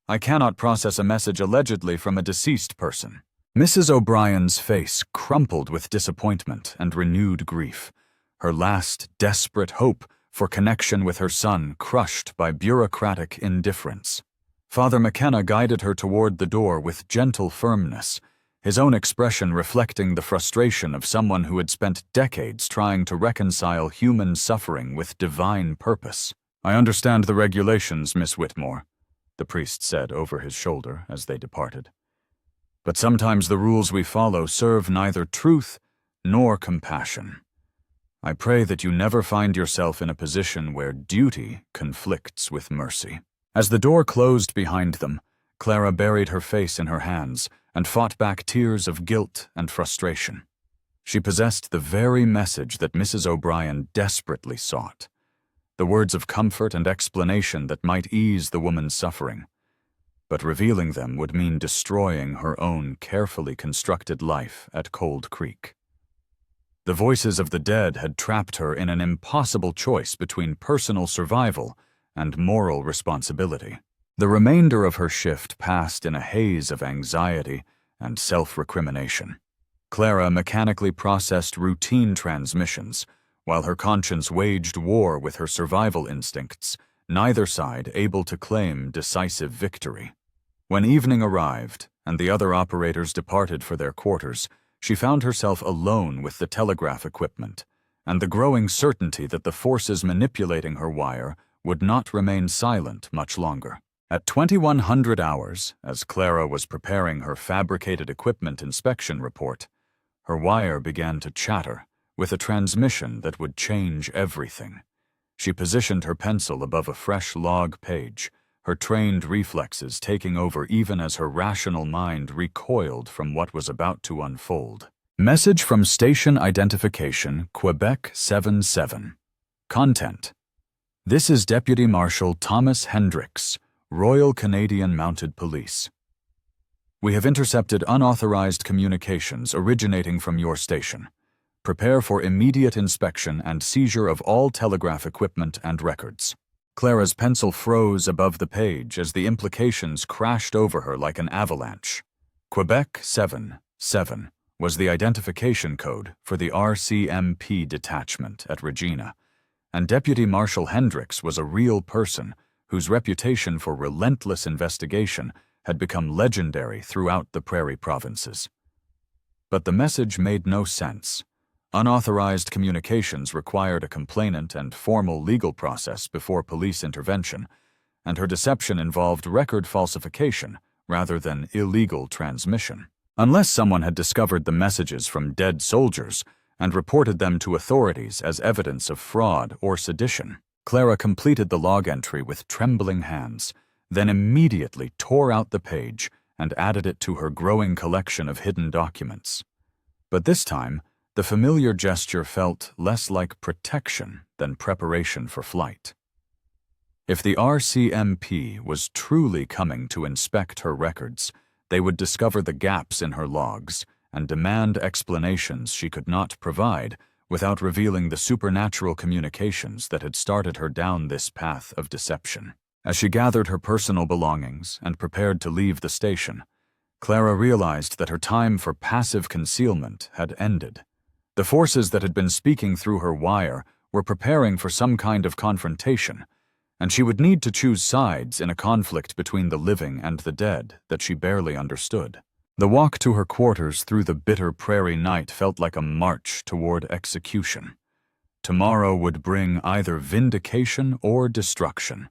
I cannot process a message allegedly from a deceased person. Mrs. O'Brien's face crumpled with disappointment and renewed grief, her last desperate hope for connection with her son crushed by bureaucratic indifference. Father McKenna guided her toward the door with gentle firmness, his own expression reflecting the frustration of someone who had spent decades trying to reconcile human suffering with divine purpose. I understand the regulations, Miss Whitmore, the priest said over his shoulder as they departed. But sometimes the rules we follow serve neither truth nor compassion. I pray that you never find yourself in a position where duty conflicts with mercy. As the door closed behind them, Clara buried her face in her hands and fought back tears of guilt and frustration. She possessed the very message that Mrs. O'Brien desperately sought, the words of comfort and explanation that might ease the woman's suffering. But revealing them would mean destroying her own carefully constructed life at Cold Creek. The voices of the dead had trapped her in an impossible choice between personal survival and moral responsibility. The remainder of her shift passed in a haze of anxiety and self-recrimination. Clara mechanically processed routine transmissions, while her conscience waged war with her survival instincts, neither side able to claim decisive victory. When evening arrived and the other operators departed for their quarters, she found herself alone with the telegraph equipment, and the growing certainty that the forces manipulating her wire would not remain silent much longer. At 2100 hours, as Clara was preparing her fabricated equipment inspection report, her wire began to chatter with a transmission that would change everything. She positioned her pencil above a fresh log page, her trained reflexes taking over even as her rational mind recoiled from what was about to unfold. Message from Station Identification, Quebec 77. Content: This is Deputy Marshal Thomas Hendricks, Royal Canadian Mounted Police. We have intercepted unauthorized communications originating from your station. Prepare for immediate inspection and seizure of all telegraph equipment and records. Clara's pencil froze above the page as the implications crashed over her like an avalanche. Quebec 77 was the identification code for the RCMP detachment at Regina, and Deputy Marshal Hendricks was a real person whose reputation for relentless investigation had become legendary throughout the Prairie provinces. But the message made no sense. Unauthorized communications required a complainant and formal legal process before police intervention, and her deception involved record falsification rather than illegal transmission. Unless someone had discovered the messages from dead soldiers and reported them to authorities as evidence of fraud or sedition, Clara completed the log entry with trembling hands, then immediately tore out the page and added it to her growing collection of hidden documents. But this time, the familiar gesture felt less like protection than preparation for flight. If the RCMP was truly coming to inspect her records, they would discover the gaps in her logs and demand explanations she could not provide without revealing the supernatural communications that had started her down this path of deception. As she gathered her personal belongings and prepared to leave the station, Clara realized that her time for passive concealment had ended. The forces that had been speaking through her wire were preparing for some kind of confrontation, and she would need to choose sides in a conflict between the living and the dead that she barely understood. The walk to her quarters through the bitter prairie night felt like a march toward execution. Tomorrow would bring either vindication or destruction,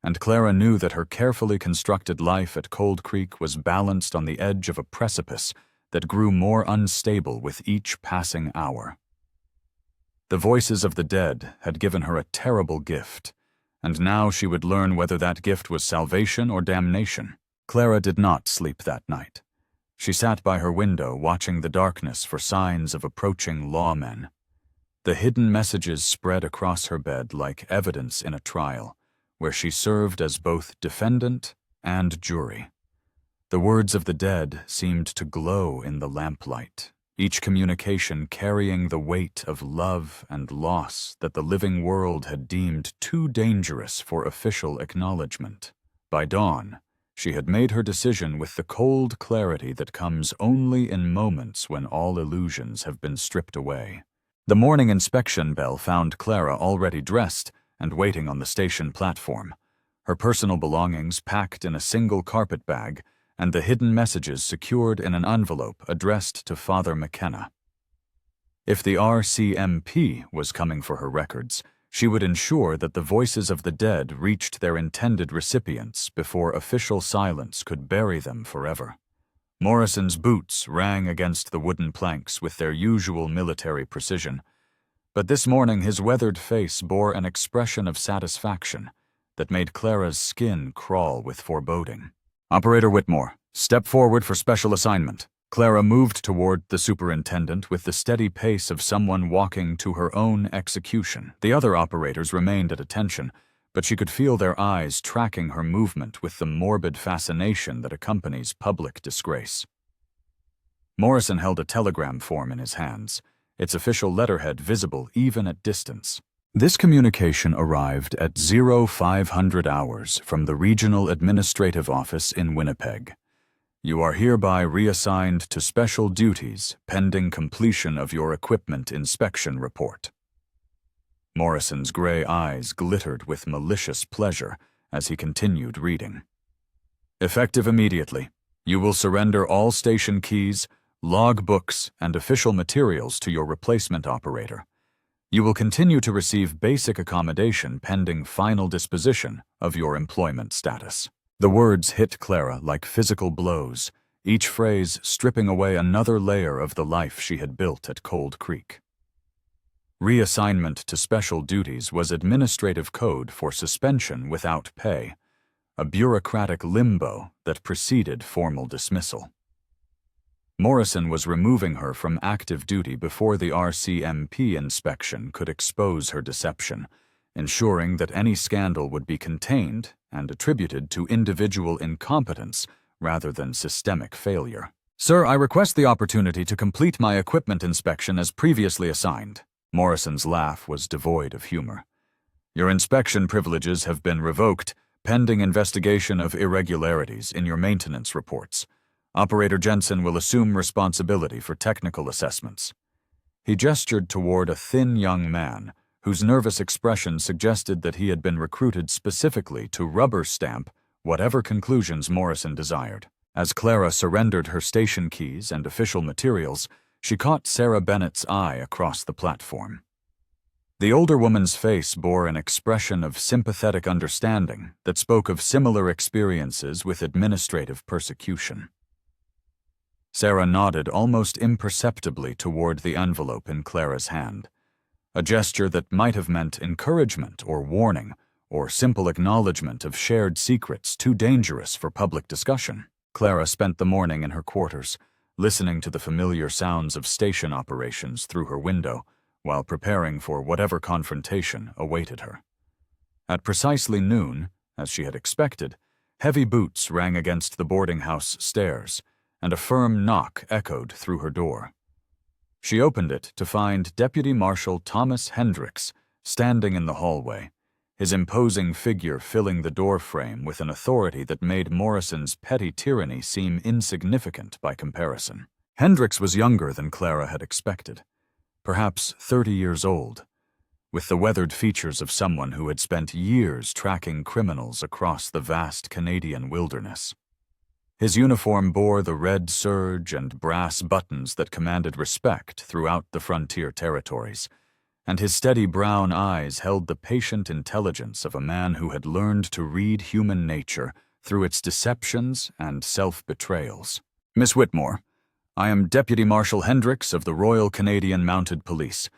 and Clara knew that her carefully constructed life at Cold Creek was balanced on the edge of a precipice that grew more unstable with each passing hour. The voices of the dead had given her a terrible gift, and now she would learn whether that gift was salvation or damnation. Clara did not sleep that night. She sat by her window watching the darkness for signs of approaching lawmen. The hidden messages spread across her bed like evidence in a trial, where she served as both defendant and jury. The words of the dead seemed to glow in the lamplight, each communication carrying the weight of love and loss that the living world had deemed too dangerous for official acknowledgement. By dawn, she had made her decision with the cold clarity that comes only in moments when all illusions have been stripped away. The morning inspection bell found Clara already dressed and waiting on the station platform, her personal belongings packed in a single carpet bag and the hidden messages secured in an envelope addressed to Father McKenna. If the RCMP was coming for her records, she would ensure that the voices of the dead reached their intended recipients before official silence could bury them forever. Morrison's boots rang against the wooden planks with their usual military precision, but this morning his weathered face bore an expression of satisfaction that made Clara's skin crawl with foreboding. "Operator Whitmore, step forward for special assignment." Clara moved toward the superintendent with the steady pace of someone walking to her own execution. The other operators remained at attention, but she could feel their eyes tracking her movement with the morbid fascination that accompanies public disgrace. Morrison held a telegram form in his hands, its official letterhead visible even at distance. This communication arrived at 0500 hours from the Regional Administrative Office in Winnipeg. "You are hereby reassigned to special duties pending completion of your equipment inspection report." Morrison's gray eyes glittered with malicious pleasure as he continued reading. "Effective immediately, you will surrender all station keys, log books, and official materials to your replacement operator. You will continue to receive basic accommodation pending final disposition of your employment status." The words hit Clara like physical blows, each phrase stripping away another layer of the life she had built at Cold Creek. Reassignment to special duties was administrative code for suspension without pay, a bureaucratic limbo that preceded formal dismissal. Morrison was removing her from active duty before the RCMP inspection could expose her deception, ensuring that any scandal would be contained and attributed to individual incompetence rather than systemic failure. "Sir, I request the opportunity to complete my equipment inspection as previously assigned." Morrison's laugh was devoid of humor. "Your inspection privileges have been revoked, pending investigation of irregularities in your maintenance reports. Operator Jensen will assume responsibility for technical assessments." He gestured toward a thin young man, whose nervous expression suggested that he had been recruited specifically to rubber stamp whatever conclusions Morrison desired. As Clara surrendered her station keys and official materials, she caught Sarah Bennett's eye across the platform. The older woman's face bore an expression of sympathetic understanding that spoke of similar experiences with administrative persecution. Sarah nodded almost imperceptibly toward the envelope in Clara's hand, a gesture that might have meant encouragement or warning, or simple acknowledgement of shared secrets too dangerous for public discussion. Clara spent the morning in her quarters, listening to the familiar sounds of station operations through her window, while preparing for whatever confrontation awaited her. At precisely noon, as she had expected, heavy boots rang against the boarding house stairs, and a firm knock echoed through her door. She opened it to find Deputy Marshal Thomas Hendricks standing in the hallway, his imposing figure filling the doorframe with an authority that made Morrison's petty tyranny seem insignificant by comparison. Hendricks was younger than Clara had expected, perhaps 30 years old, with the weathered features of someone who had spent years tracking criminals across the vast Canadian wilderness. His uniform bore the red serge and brass buttons that commanded respect throughout the frontier territories, and his steady brown eyes held the patient intelligence of a man who had learned to read human nature through its deceptions and self-betrayals. "Miss Whitmore, I am Deputy Marshal Hendricks of the Royal Canadian Mounted Police.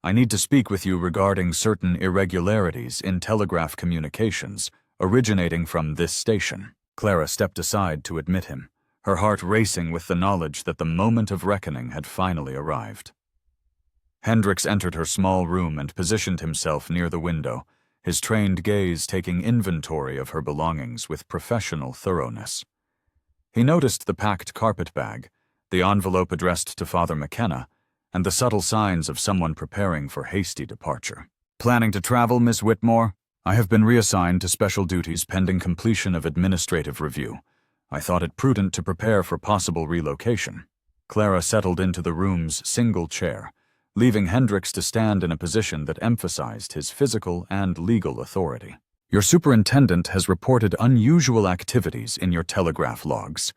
I need to speak with you regarding certain irregularities in telegraph communications originating from this station." Clara stepped aside to admit him, her heart racing with the knowledge that the moment of reckoning had finally arrived. Hendricks entered her small room and positioned himself near the window, his trained gaze taking inventory of her belongings with professional thoroughness. He noticed the packed carpet bag, the envelope addressed to Father McKenna, and the subtle signs of someone preparing for hasty departure. Planning to travel, Miss Whitmore? I have been reassigned to special duties pending completion of administrative review. I thought it prudent to prepare for possible relocation. Clara settled into the room's single chair, leaving Hendricks to stand in a position that emphasized his physical and legal authority. Your superintendent has reported unusual activities in your telegraph logs.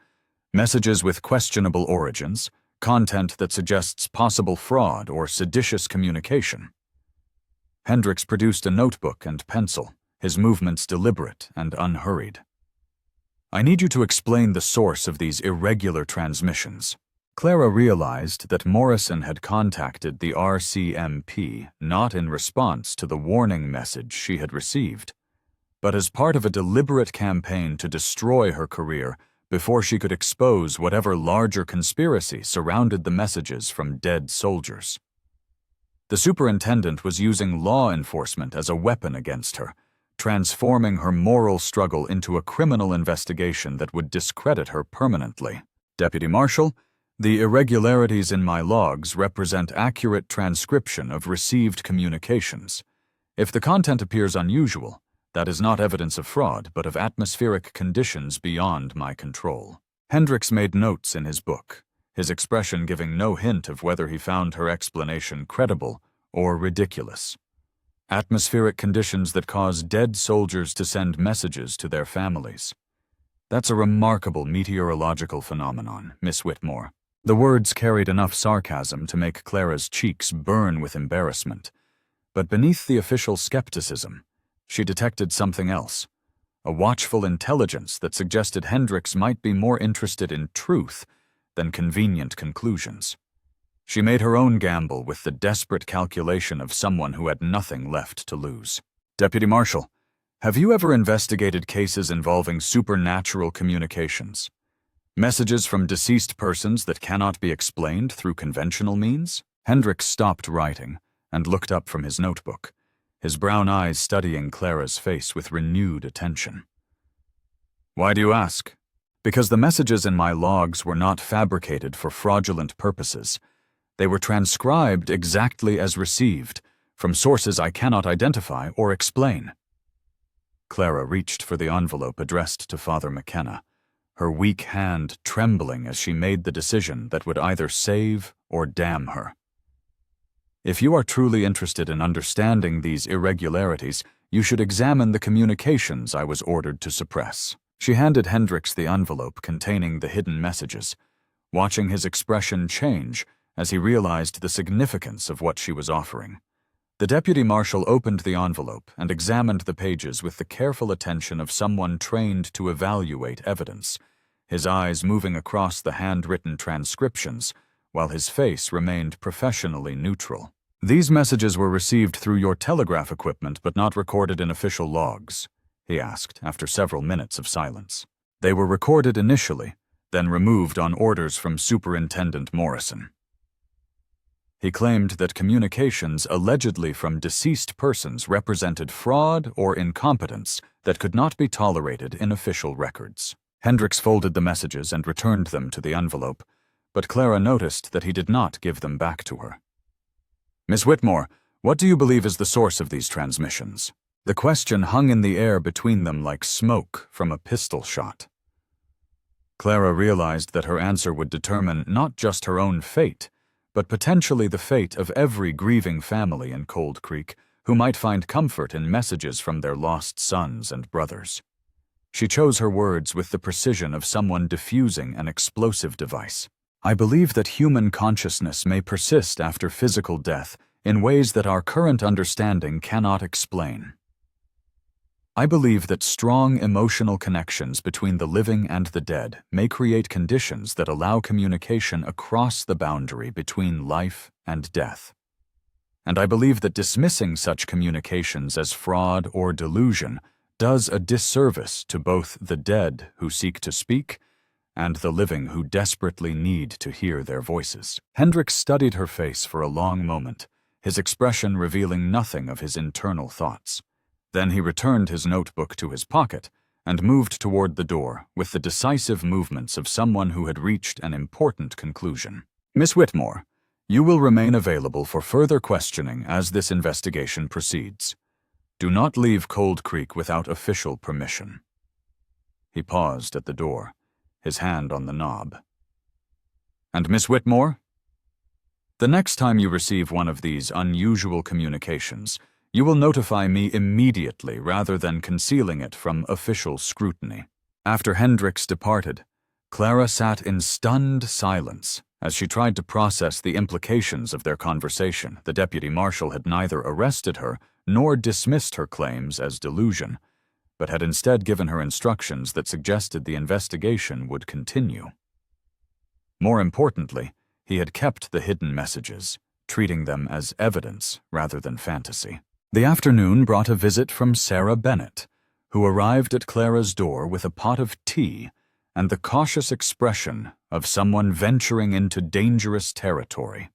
Messages with questionable origins, content that suggests possible fraud or seditious communication. Hendricks produced a notebook and pencil, his movements deliberate and unhurried. I need you to explain the source of these irregular transmissions. Clara realized that Morrison had contacted the RCMP not in response to the warning message she had received, but as part of a deliberate campaign to destroy her career before she could expose whatever larger conspiracy surrounded the messages from dead soldiers. The superintendent was using law enforcement as a weapon against her, transforming her moral struggle into a criminal investigation that would discredit her permanently. Deputy Marshal, the irregularities in my logs represent accurate transcription of received communications. If the content appears unusual, that is not evidence of fraud, but of atmospheric conditions beyond my control. Hendricks made notes in his book, his expression giving no hint of whether he found her explanation credible or ridiculous. Atmospheric conditions that cause dead soldiers to send messages to their families. That's a remarkable meteorological phenomenon, Miss Whitmore. The words carried enough sarcasm to make Clara's cheeks burn with embarrassment. But beneath the official skepticism, she detected something else, a watchful intelligence that suggested Hendricks might be more interested in truth than convenient conclusions. She made her own gamble with the desperate calculation of someone who had nothing left to lose. Deputy Marshal, have you ever investigated cases involving supernatural communications? Messages from deceased persons that cannot be explained through conventional means? Hendricks stopped writing and looked up from his notebook, his brown eyes studying Clara's face with renewed attention. Why do you ask? Because the messages in my logs were not fabricated for fraudulent purposes. They were transcribed exactly as received, from sources I cannot identify or explain. Clara reached for the envelope addressed to Father McKenna, her weak hand trembling as she made the decision that would either save or damn her. If you are truly interested in understanding these irregularities, you should examine the communications I was ordered to suppress. She handed Hendricks the envelope containing the hidden messages, watching his expression change as he realized the significance of what she was offering. The deputy marshal opened the envelope and examined the pages with the careful attention of someone trained to evaluate evidence, his eyes moving across the handwritten transcriptions, while his face remained professionally neutral. These messages were received through your telegraph equipment but not recorded in official logs, he asked after several minutes of silence. They were recorded initially, then removed on orders from Superintendent Morrison. He claimed that communications allegedly from deceased persons represented fraud or incompetence that could not be tolerated in official records. Hendricks folded the messages and returned them to the envelope, but Clara noticed that he did not give them back to her. Miss Whitmore, what do you believe is the source of these transmissions? The question hung in the air between them like smoke from a pistol shot. Clara realized that her answer would determine not just her own fate, but potentially the fate of every grieving family in Cold Creek who might find comfort in messages from their lost sons and brothers. She chose her words with the precision of someone diffusing an explosive device. I believe that human consciousness may persist after physical death in ways that our current understanding cannot explain. I believe that strong emotional connections between the living and the dead may create conditions that allow communication across the boundary between life and death. And I believe that dismissing such communications as fraud or delusion does a disservice to both the dead who seek to speak and the living who desperately need to hear their voices. Hendricks studied her face for a long moment, his expression revealing nothing of his internal thoughts. Then he returned his notebook to his pocket and moved toward the door with the decisive movements of someone who had reached an important conclusion. "Miss Whitmore, you will remain available for further questioning as this investigation proceeds. Do not leave Cold Creek without official permission." He paused at the door, his hand on the knob. "And Miss Whitmore? The next time you receive one of these unusual communications, you will notify me immediately rather than concealing it from official scrutiny." After Hendricks departed, Clara sat in stunned silence as she tried to process the implications of their conversation. The deputy marshal had neither arrested her nor dismissed her claims as delusion, but had instead given her instructions that suggested the investigation would continue. More importantly, he had kept the hidden messages, treating them as evidence rather than fantasy. The afternoon brought a visit from Sarah Bennett, who arrived at Clara's door with a pot of tea and the cautious expression of someone venturing into dangerous territory.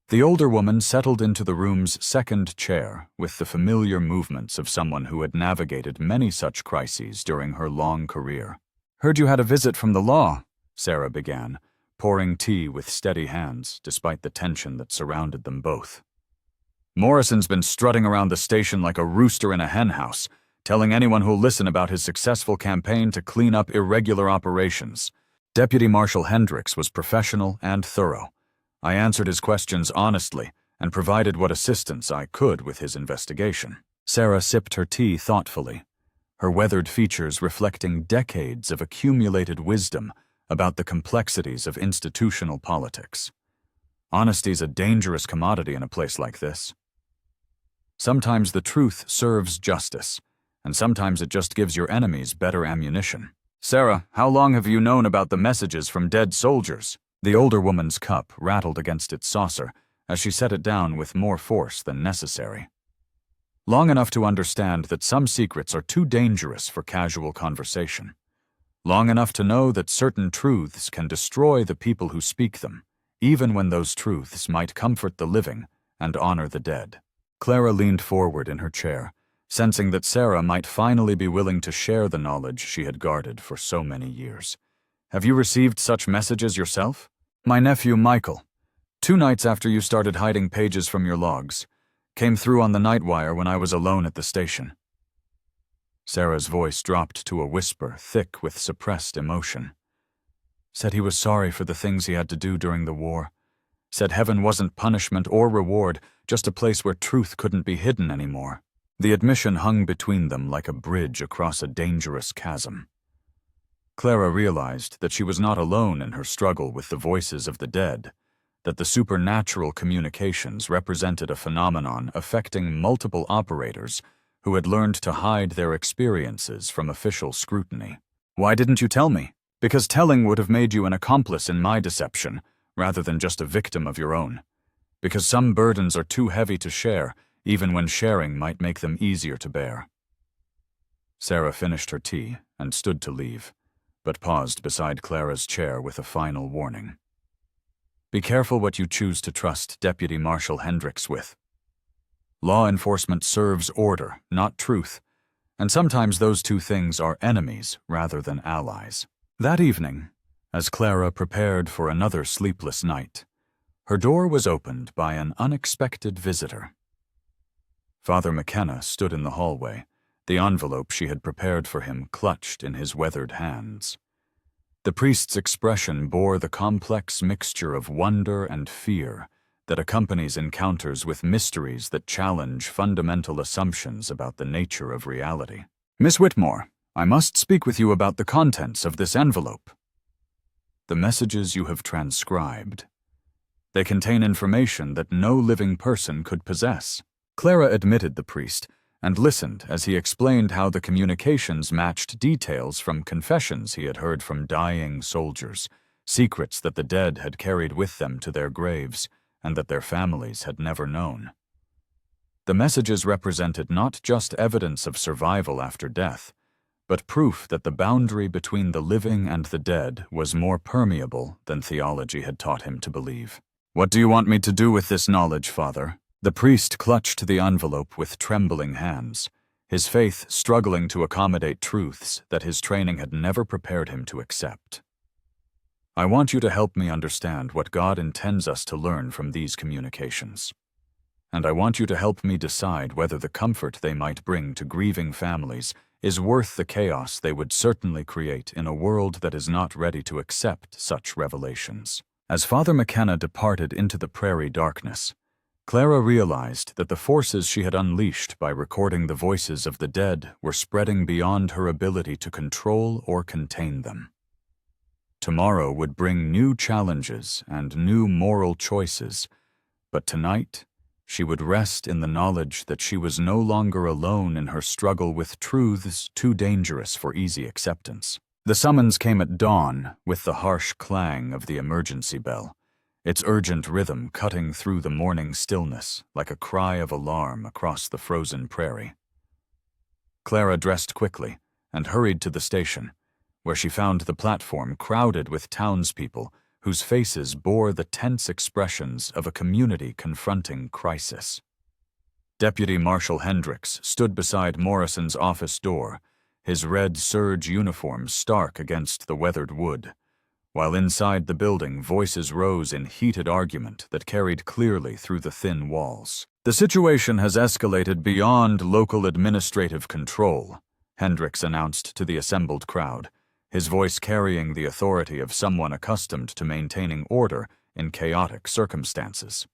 The older woman settled into the room's second chair with the familiar movements of someone who had navigated many such crises during her long career. "Heard you had a visit from the law," Sarah began, pouring tea with steady hands despite the tension that surrounded them both. "Morrison's been strutting around the station like a rooster in a henhouse, telling anyone who'll listen about his successful campaign to clean up irregular operations." Deputy Marshal Hendricks was professional and thorough. I answered his questions honestly and provided what assistance I could with his investigation. Sarah sipped her tea thoughtfully, her weathered features reflecting decades of accumulated wisdom about the complexities of institutional politics. Honesty's a dangerous commodity in a place like this. Sometimes the truth serves justice, and sometimes it just gives your enemies better ammunition. "Sarah, how long have you known about the messages from dead soldiers?" The older woman's cup rattled against its saucer as she set it down with more force than necessary. "Long enough to understand that some secrets are too dangerous for casual conversation. Long enough to know that certain truths can destroy the people who speak them, even when those truths might comfort the living and honor the dead." Clara leaned forward in her chair, sensing that Sarah might finally be willing to share the knowledge she had guarded for so many years. "Have you received such messages yourself?" "My nephew, Michael, 2 nights after you started hiding pages from your logs, came through on the night wire when I was alone at the station." Sarah's voice dropped to a whisper thick with suppressed emotion. "Said he was sorry for the things he had to do during the war. Said heaven wasn't punishment or reward, just a place where truth couldn't be hidden anymore." The admission hung between them like a bridge across a dangerous chasm. Clara realized that she was not alone in her struggle with the voices of the dead, that the supernatural communications represented a phenomenon affecting multiple operators who had learned to hide their experiences from official scrutiny. "Why didn't you tell me?" "Because telling would have made you an accomplice in my deception, rather than just a victim of your own. Because some burdens are too heavy to share, even when sharing might make them easier to bear." Sarah finished her tea and stood to leave, but paused beside Clara's chair with a final warning. "Be careful what you choose to trust Deputy Marshal Hendricks with. Law enforcement serves order, not truth, and sometimes those two things are enemies rather than allies." That evening, as Clara prepared for another sleepless night, her door was opened by an unexpected visitor. Father McKenna stood in the hallway, the envelope she had prepared for him clutched in his weathered hands. The priest's expression bore the complex mixture of wonder and fear that accompanies encounters with mysteries that challenge fundamental assumptions about the nature of reality. "Miss Whitmore, I must speak with you about the contents of this envelope. The messages you have transcribed. They contain information that no living person could possess." Clara admitted the priest and listened as he explained how the communications matched details from confessions he had heard from dying soldiers, secrets that the dead had carried with them to their graves and that their families had never known. The messages represented not just evidence of survival after death, but proof that the boundary between the living and the dead was more permeable than theology had taught him to believe. "What do you want me to do with this knowledge, Father?" The priest clutched the envelope with trembling hands, his faith struggling to accommodate truths that his training had never prepared him to accept. I want you to help me understand what God intends us to learn from these communications. And I want you to help me decide whether the comfort they might bring to grieving families is worth the chaos they would certainly create in a world that is not ready to accept such revelations. As Father McKenna departed into the prairie darkness, Clara realized that the forces she had unleashed by recording the voices of the dead were spreading beyond her ability to control or contain them. Tomorrow would bring new challenges and new moral choices, but tonight she would rest in the knowledge that she was no longer alone in her struggle with truths too dangerous for easy acceptance. The summons came at dawn with the harsh clang of the emergency bell, its urgent rhythm cutting through the morning stillness like a cry of alarm across the frozen prairie. Clara dressed quickly and hurried to the station, where she found the platform crowded with townspeople whose faces bore the tense expressions of a community confronting crisis. Deputy Marshal Hendricks stood beside Morrison's office door, his red serge uniform stark against the weathered wood, while inside the building voices rose in heated argument that carried clearly through the thin walls. "The situation has escalated beyond local administrative control," Hendricks announced to the assembled crowd, his voice carrying the authority of someone accustomed to maintaining order in chaotic circumstances.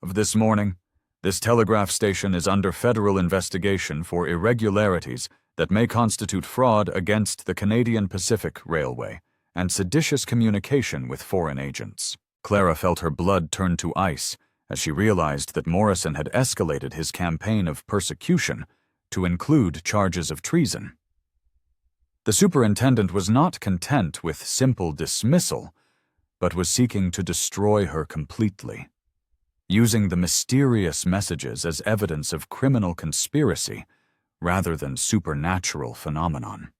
"Of this morning, this telegraph station is under federal investigation for irregularities that may constitute fraud against the Canadian Pacific Railway and seditious communication with foreign agents." Clara felt her blood turn to ice as she realized that Morrison had escalated his campaign of persecution to include charges of treason. The superintendent was not content with simple dismissal, but was seeking to destroy her completely, using the mysterious messages as evidence of criminal conspiracy rather than supernatural phenomenon.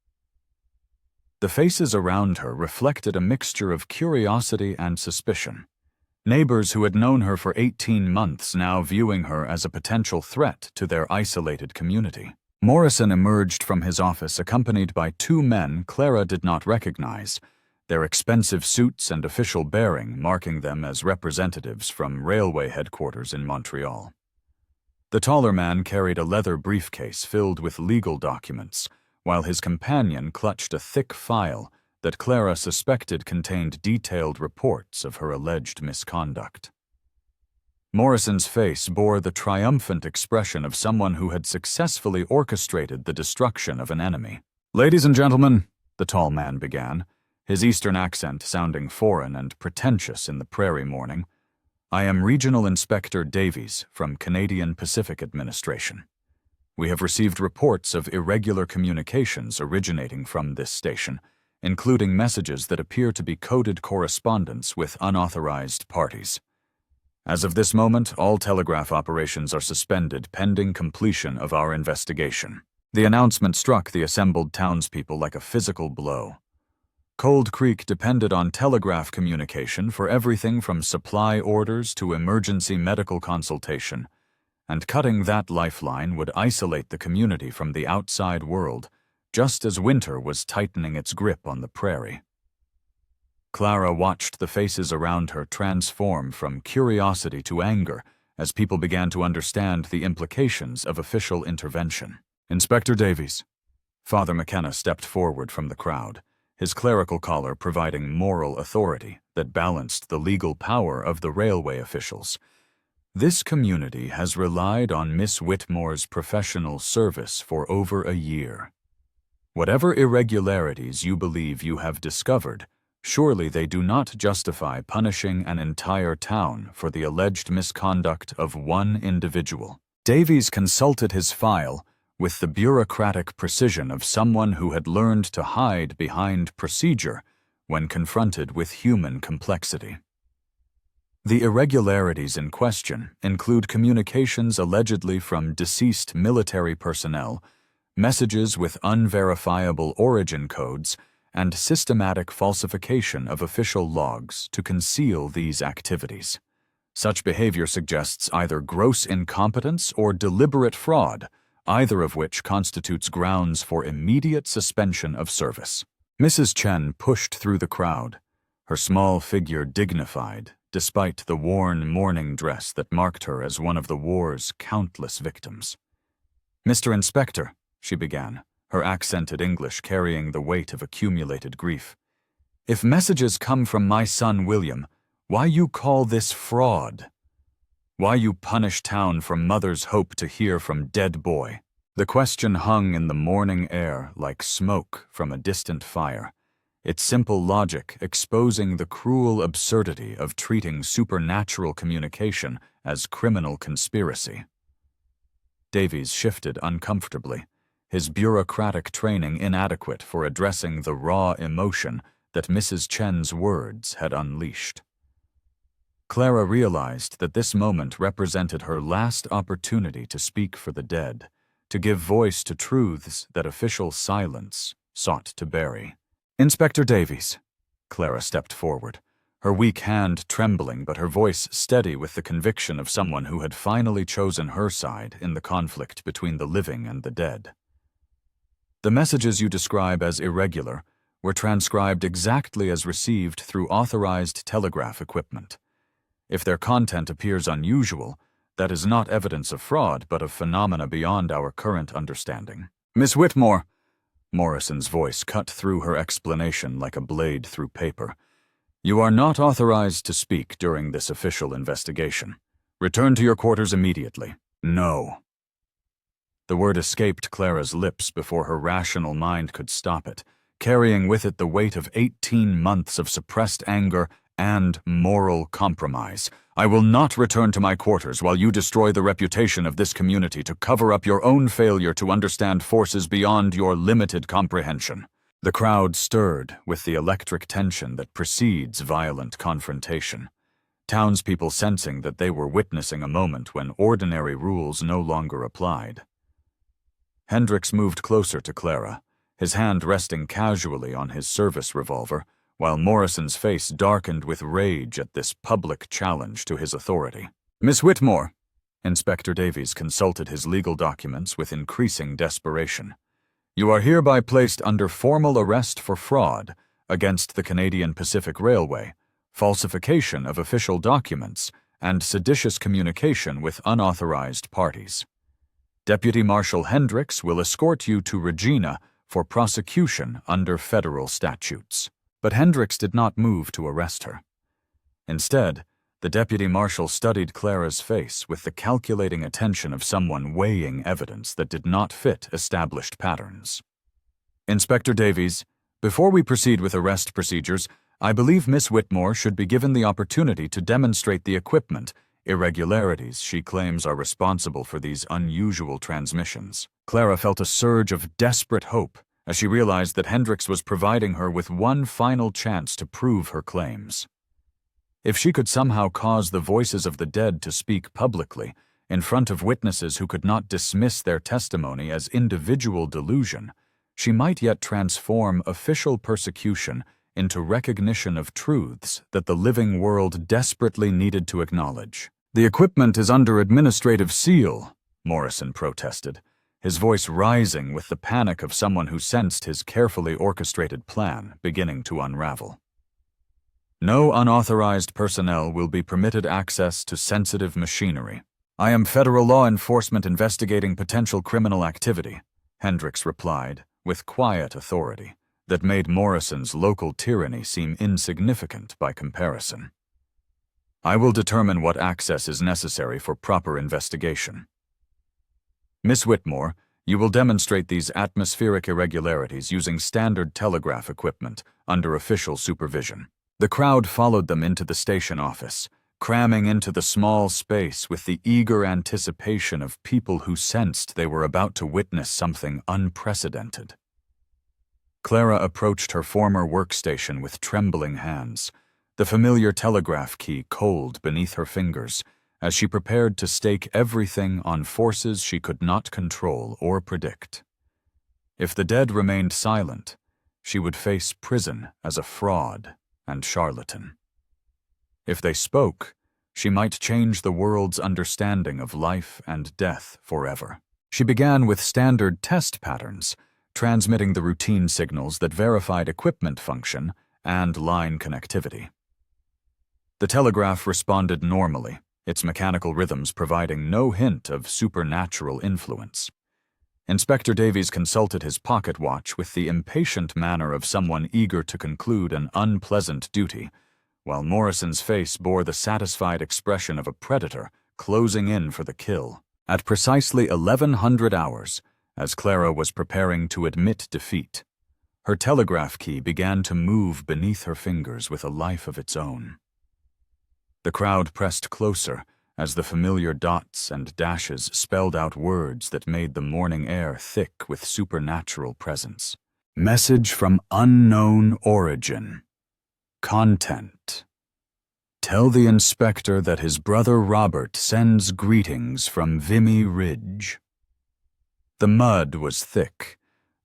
The faces around her reflected a mixture of curiosity and suspicion. Neighbors who had known her for 18 months now viewing her as a potential threat to their isolated community. Morrison emerged from his office accompanied by two men Clara did not recognize, their expensive suits and official bearing marking them as representatives from railway headquarters in Montreal. The taller man carried a leather briefcase filled with legal documents, while his companion clutched a thick file that Clara suspected contained detailed reports of her alleged misconduct. Morrison's face bore the triumphant expression of someone who had successfully orchestrated the destruction of an enemy. "Ladies and gentlemen," the tall man began, his Eastern accent sounding foreign and pretentious in the prairie morning, "I am Regional Inspector Davies from Canadian Pacific Administration. We have received reports of irregular communications originating from this station, including messages that appear to be coded correspondence with unauthorized parties. As of this moment, all telegraph operations are suspended pending completion of our investigation." The announcement struck the assembled townspeople like a physical blow. Cold Creek depended on telegraph communication for everything from supply orders to emergency medical consultation, and cutting that lifeline would isolate the community from the outside world, just as winter was tightening its grip on the prairie. Clara watched the faces around her transform from curiosity to anger as people began to understand the implications of official intervention. "Inspector Davies." Father McKenna stepped forward from the crowd, his clerical collar providing moral authority that balanced the legal power of the railway officials. "This community has relied on Miss Whitmore's professional service for over a year. Whatever irregularities you believe you have discovered, surely they do not justify punishing an entire town for the alleged misconduct of one individual." Davies consulted his file with the bureaucratic precision of someone who had learned to hide behind procedure when confronted with human complexity. The irregularities in question include communications allegedly from deceased military personnel, messages with unverifiable origin codes, and systematic falsification of official logs to conceal these activities. Such behavior suggests either gross incompetence or deliberate fraud, either of which constitutes grounds for immediate suspension of service. Mrs. Chen pushed through the crowd, her small figure dignified despite the worn mourning dress that marked her as one of the war's countless victims. "Mr. Inspector," she began, her accented English carrying the weight of accumulated grief, "if messages come from my son William, why you call this fraud? Why you punish town for mother's hope to hear from dead boy?" The question hung in the morning air like smoke from a distant fire, its simple logic exposing the cruel absurdity of treating supernatural communication as criminal conspiracy. Davies shifted uncomfortably, his bureaucratic training inadequate for addressing the raw emotion that Mrs. Chen's words had unleashed. Clara realized that this moment represented her last opportunity to speak for the dead, to give voice to truths that official silence sought to bury. "Inspector Davies." Clara stepped forward, her weak hand trembling but her voice steady with the conviction of someone who had finally chosen her side in the conflict between the living and the dead. "The messages you describe as irregular were transcribed exactly as received through authorized telegraph equipment. If their content appears unusual, that is not evidence of fraud, but of phenomena beyond our current understanding." "Miss Whitmore," Morrison's voice cut through her explanation like a blade through paper, "you are not authorized to speak during this official investigation. Return to your quarters immediately." "No." The word escaped Clara's lips before her rational mind could stop it, carrying with it the weight of 18 months of suppressed anger and moral compromise. "I will not return to my quarters while you destroy the reputation of this community to cover up your own failure to understand forces beyond your limited comprehension." The crowd stirred with the electric tension that precedes violent confrontation, townspeople sensing that they were witnessing a moment when ordinary rules no longer applied. Hendricks moved closer to Clara, his hand resting casually on his service revolver, while Morrison's face darkened with rage at this public challenge to his authority. "Miss Whitmore," Inspector Davies consulted his legal documents with increasing desperation, "you are hereby placed under formal arrest for fraud against the Canadian Pacific Railway, falsification of official documents, and seditious communication with unauthorized parties. Deputy Marshal Hendricks will escort you to Regina for prosecution under federal statutes." But Hendricks did not move to arrest her. Instead, the deputy marshal studied Clara's face with the calculating attention of someone weighing evidence that did not fit established patterns. "Inspector Davies, before we proceed with arrest procedures, I believe Miss Whitmore should be given the opportunity to demonstrate the equipment, irregularities she claims are responsible for these unusual transmissions." Clara felt a surge of desperate hope as she realized that Hendricks was providing her with one final chance to prove her claims. If she could somehow cause the voices of the dead to speak publicly, in front of witnesses who could not dismiss their testimony as individual delusion, she might yet transform official persecution into recognition of truths that the living world desperately needed to acknowledge. "The equipment is under administrative seal," Morrison protested, his voice rising with the panic of someone who sensed his carefully orchestrated plan beginning to unravel. "No unauthorized personnel will be permitted access to sensitive machinery. I am federal law enforcement investigating potential criminal activity," Hendricks replied, with quiet authority that made Morrison's local tyranny seem insignificant by comparison. "I will determine what access is necessary for proper investigation. Miss Whitmore, you will demonstrate these atmospheric irregularities using standard telegraph equipment under official supervision." The crowd followed them into the station office, cramming into the small space with the eager anticipation of people who sensed they were about to witness something unprecedented. Clara approached her former workstation with trembling hands, the familiar telegraph key cold beneath her fingers, as she prepared to stake everything on forces she could not control or predict. If the dead remained silent, she would face prison as a fraud and charlatan. If they spoke, she might change the world's understanding of life and death forever. She began with standard test patterns, transmitting the routine signals that verified equipment function and line connectivity. The telegraph responded normally, its mechanical rhythms providing no hint of supernatural influence. Inspector Davies consulted his pocket watch with the impatient manner of someone eager to conclude an unpleasant duty, while Morrison's face bore the satisfied expression of a predator closing in for the kill. At precisely 1100 hours, as Clara was preparing to admit defeat, her telegraph key began to move beneath her fingers with a life of its own. The crowd pressed closer as the familiar dots and dashes spelled out words that made the morning air thick with supernatural presence. Message from unknown origin. Content. Tell the inspector that his brother Robert sends greetings from Vimy Ridge. The mud was thick,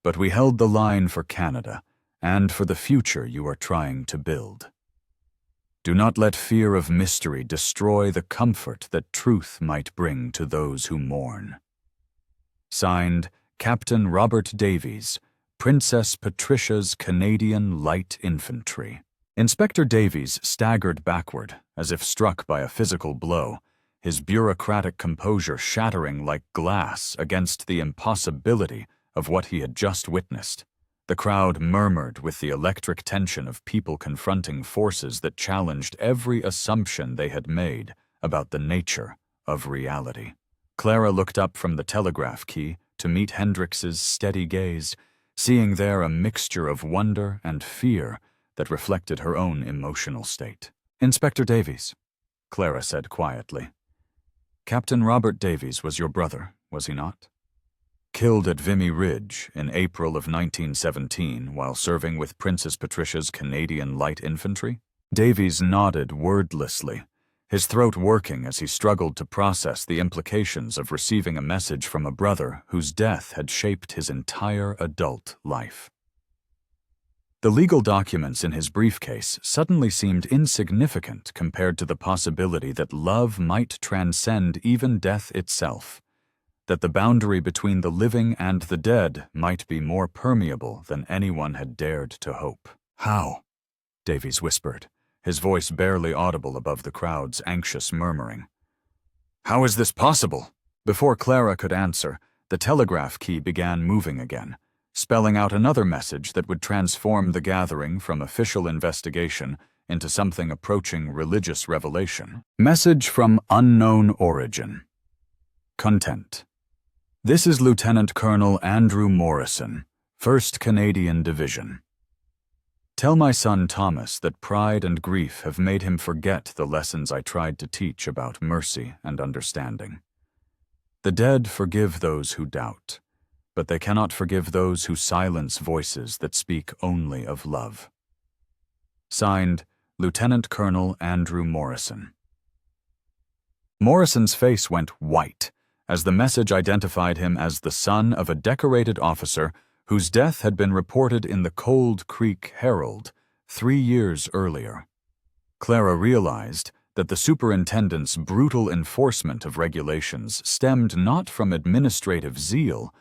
but we held the line for Canada and for the future you are trying to build. Do not let fear of mystery destroy the comfort that truth might bring to those who mourn. Signed, Captain Robert Davies, Princess Patricia's Canadian Light Infantry. Inspector Davies staggered backward, as if struck by a physical blow, his bureaucratic composure shattering like glass against the impossibility of what he had just witnessed. The crowd murmured with the electric tension of people confronting forces that challenged every assumption they had made about the nature of reality. Clara looked up from the telegraph key to meet Hendrix's steady gaze, seeing there a mixture of wonder and fear that reflected her own emotional state. "Inspector Davies," Clara said quietly. "Captain Robert Davies was your brother, was he not? Killed at Vimy Ridge in April of 1917 while serving with Princess Patricia's Canadian Light Infantry?" Davies nodded wordlessly, his throat working as he struggled to process the implications of receiving a message from a brother whose death had shaped his entire adult life. The legal documents in his briefcase suddenly seemed insignificant compared to the possibility that love might transcend even death itself, that the boundary between the living and the dead might be more permeable than anyone had dared to hope. "How?" Davies whispered, his voice barely audible above the crowd's anxious murmuring. "How is this possible?" Before Clara could answer, the telegraph key began moving again, spelling out another message that would transform the gathering from official investigation into something approaching religious revelation. Message from unknown origin. Content. This is Lieutenant Colonel Andrew Morrison, 1st Canadian Division. Tell my son Thomas that pride and grief have made him forget the lessons I tried to teach about mercy and understanding. The dead forgive those who doubt, but they cannot forgive those who silence voices that speak only of love. Signed, Lieutenant Colonel Andrew Morrison. Morrison's face went white as the message identified him as the son of a decorated officer whose death had been reported in the Cold Creek Herald 3 years earlier. Clara realized that the superintendent's brutal enforcement of regulations stemmed not from administrative zeal,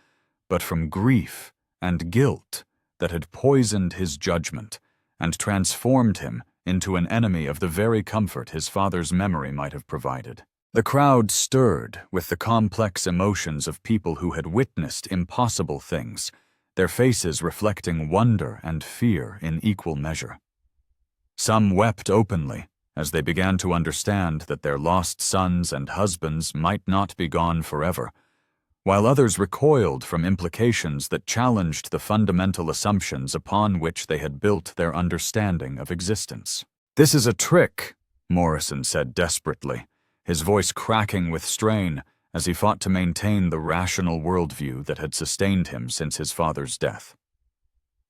but from grief and guilt that had poisoned his judgment and transformed him into an enemy of the very comfort his father's memory might have provided. The crowd stirred with the complex emotions of people who had witnessed impossible things, their faces reflecting wonder and fear in equal measure. Some wept openly as they began to understand that their lost sons and husbands might not be gone forever, while others recoiled from implications that challenged the fundamental assumptions upon which they had built their understanding of existence. "This is a trick," Morrison said desperately, his voice cracking with strain as he fought to maintain the rational worldview that had sustained him since his father's death.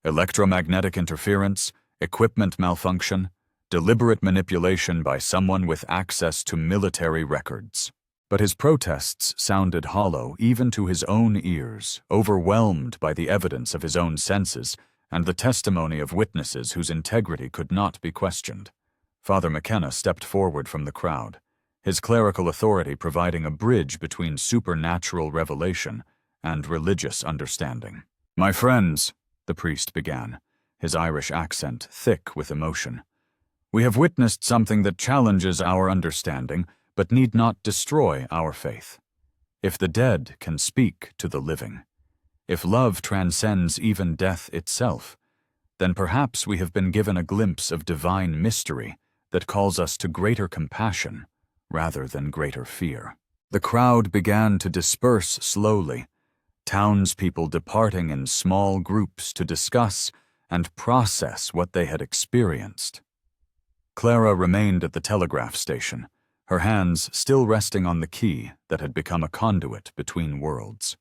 Electromagnetic interference, equipment malfunction, deliberate manipulation by someone with access to military records. But his protests sounded hollow even to his own ears, overwhelmed by the evidence of his own senses and the testimony of witnesses whose integrity could not be questioned. Father McKenna stepped forward from the crowd, his clerical authority providing a bridge between supernatural revelation and religious understanding. "My friends," the priest began, his Irish accent thick with emotion, "we have witnessed something that challenges our understanding, but need not destroy our faith. If the dead can speak to the living, if love transcends even death itself, then perhaps we have been given a glimpse of divine mystery that calls us to greater compassion rather than greater fear." The crowd began to disperse slowly, townspeople departing in small groups to discuss and process what they had experienced. Clara remained at the telegraph station, her hands still resting on the key that had become a conduit between worlds.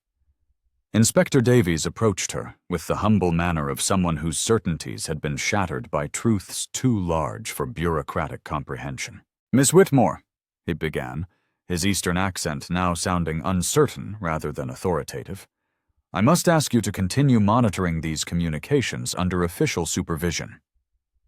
Inspector Davies approached her with the humble manner of someone whose certainties had been shattered by truths too large for bureaucratic comprehension. "Miss Whitmore," he began, his Eastern accent now sounding uncertain rather than authoritative, "I must ask you to continue monitoring these communications under official supervision.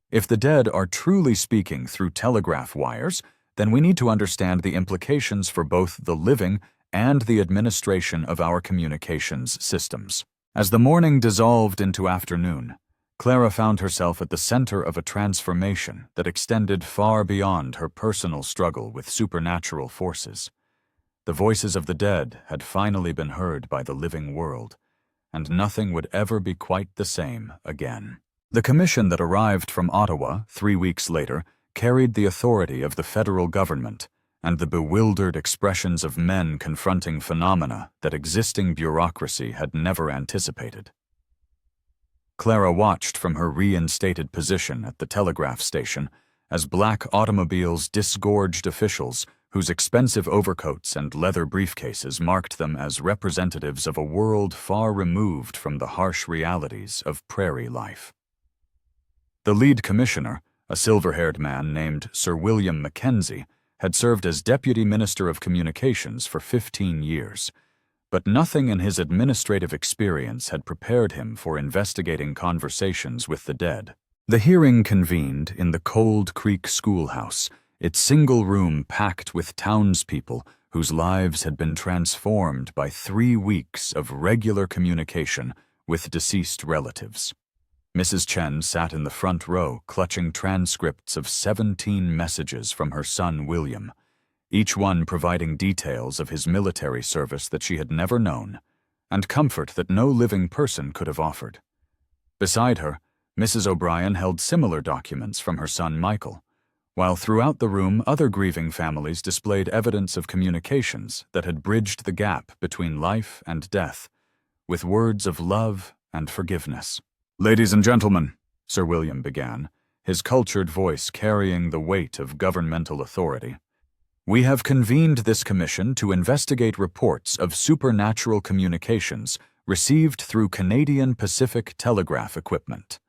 If the dead are truly speaking through telegraph wires, then we need to understand the implications for both the living and the administration of our communications systems." As the morning dissolved into afternoon, Clara found herself at the center of a transformation that extended far beyond her personal struggle with supernatural forces. The voices of the dead had finally been heard by the living world, and nothing would ever be quite the same again. The commission that arrived from Ottawa 3 weeks later carried the authority of the federal government and the bewildered expressions of men confronting phenomena that existing bureaucracy had never anticipated. Clara watched from her reinstated position at the telegraph station as black automobiles disgorged officials whose expensive overcoats and leather briefcases marked them as representatives of a world far removed from the harsh realities of prairie life. The lead commissioner, a silver-haired man named Sir William Mackenzie, had served as Deputy Minister of Communications for 15 years, but nothing in his administrative experience had prepared him for investigating conversations with the dead. The hearing convened in the Cold Creek schoolhouse, its single room packed with townspeople whose lives had been transformed by 3 weeks of regular communication with deceased relatives. Mrs. Chen sat in the front row, clutching transcripts of 17 messages from her son William, each one providing details of his military service that she had never known, and comfort that no living person could have offered. Beside her, Mrs. O'Brien held similar documents from her son Michael, while throughout the room other grieving families displayed evidence of communications that had bridged the gap between life and death, with words of love and forgiveness. "Ladies and gentlemen," Sir William began, his cultured voice carrying the weight of governmental authority, "we have convened this commission to investigate reports of supernatural communications received through Canadian Pacific telegraph equipment.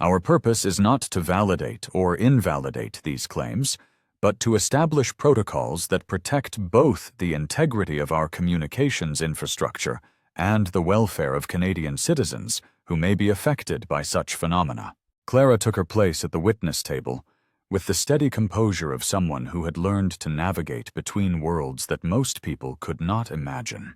Our purpose is not to validate or invalidate these claims, but to establish protocols that protect both the integrity of our communications infrastructure and the welfare of Canadian citizens who may be affected by such phenomena." Clara took her place at the witness table, with the steady composure of someone who had learned to navigate between worlds that most people could not imagine.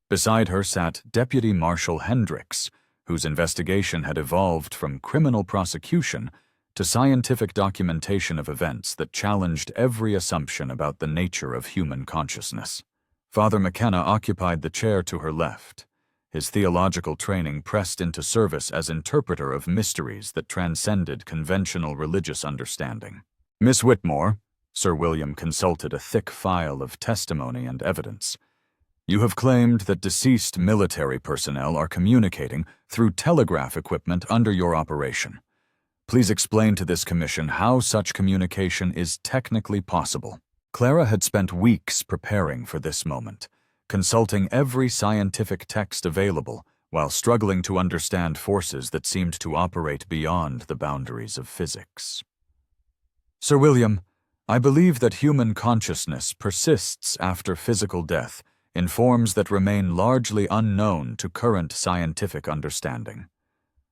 Beside her sat Deputy Marshal Hendricks, whose investigation had evolved from criminal prosecution to scientific documentation of events that challenged every assumption about the nature of human consciousness. Father McKenna occupied the chair to her left, his theological training pressed into service as interpreter of mysteries that transcended conventional religious understanding. "Miss Whitmore," Sir William consulted a thick file of testimony and evidence, "you have claimed that deceased military personnel are communicating through telegraph equipment under your operation. Please explain to this commission how such communication is technically possible." Clara had spent weeks preparing for this moment, consulting every scientific text available while struggling to understand forces that seemed to operate beyond the boundaries of physics. "Sir William, I believe that human consciousness persists after physical death in forms that remain largely unknown to current scientific understanding.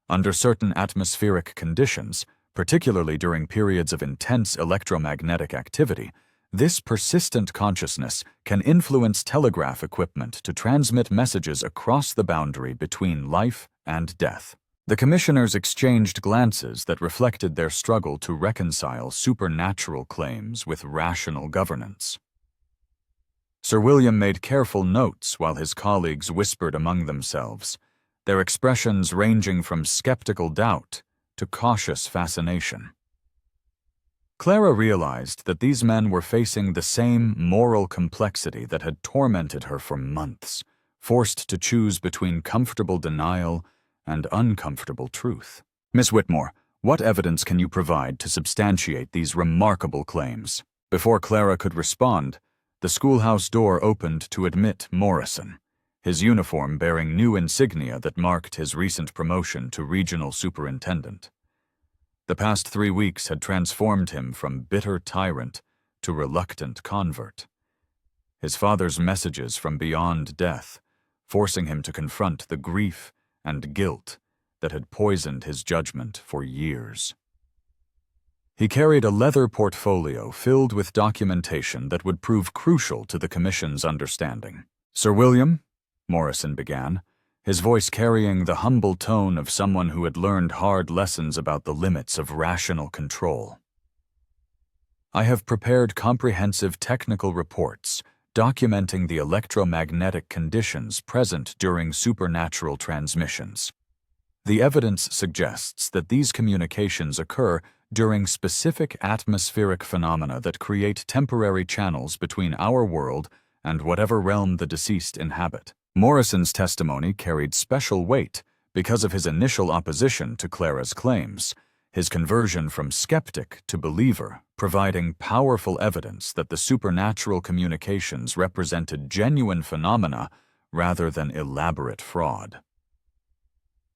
Under certain atmospheric conditions, particularly during periods of intense electromagnetic activity, This persistent consciousness can influence telegraph equipment to transmit messages across the boundary between life and death. The commissioners exchanged glances that reflected their struggle to reconcile supernatural claims with rational governance. Sir William made careful notes while his colleagues whispered among themselves, their expressions ranging from skeptical doubt to cautious fascination. Clara realized that these men were facing the same moral complexity that had tormented her for months, forced to choose between comfortable denial and uncomfortable truth. Miss Whitmore, what evidence can you provide to substantiate these remarkable claims? Before Clara could respond, the schoolhouse door opened to admit Morrison, his uniform bearing new insignia that marked his recent promotion to regional superintendent. The past 3 weeks had transformed him from bitter tyrant to reluctant convert. His father's messages from beyond death, forcing him to confront the grief and guilt that had poisoned his judgment for years. He carried a leather portfolio filled with documentation that would prove crucial to the Commission's understanding. "Sir William," Morrison began, his voice carrying the humble tone of someone who had learned hard lessons about the limits of rational control. "I have prepared comprehensive technical reports documenting the electromagnetic conditions present during supernatural transmissions. The evidence suggests that these communications occur during specific atmospheric phenomena that create temporary channels between our world and whatever realm the deceased inhabit." Morrison's testimony carried special weight because of his initial opposition to Clara's claims, his conversion from skeptic to believer, providing powerful evidence that the supernatural communications represented genuine phenomena rather than elaborate fraud.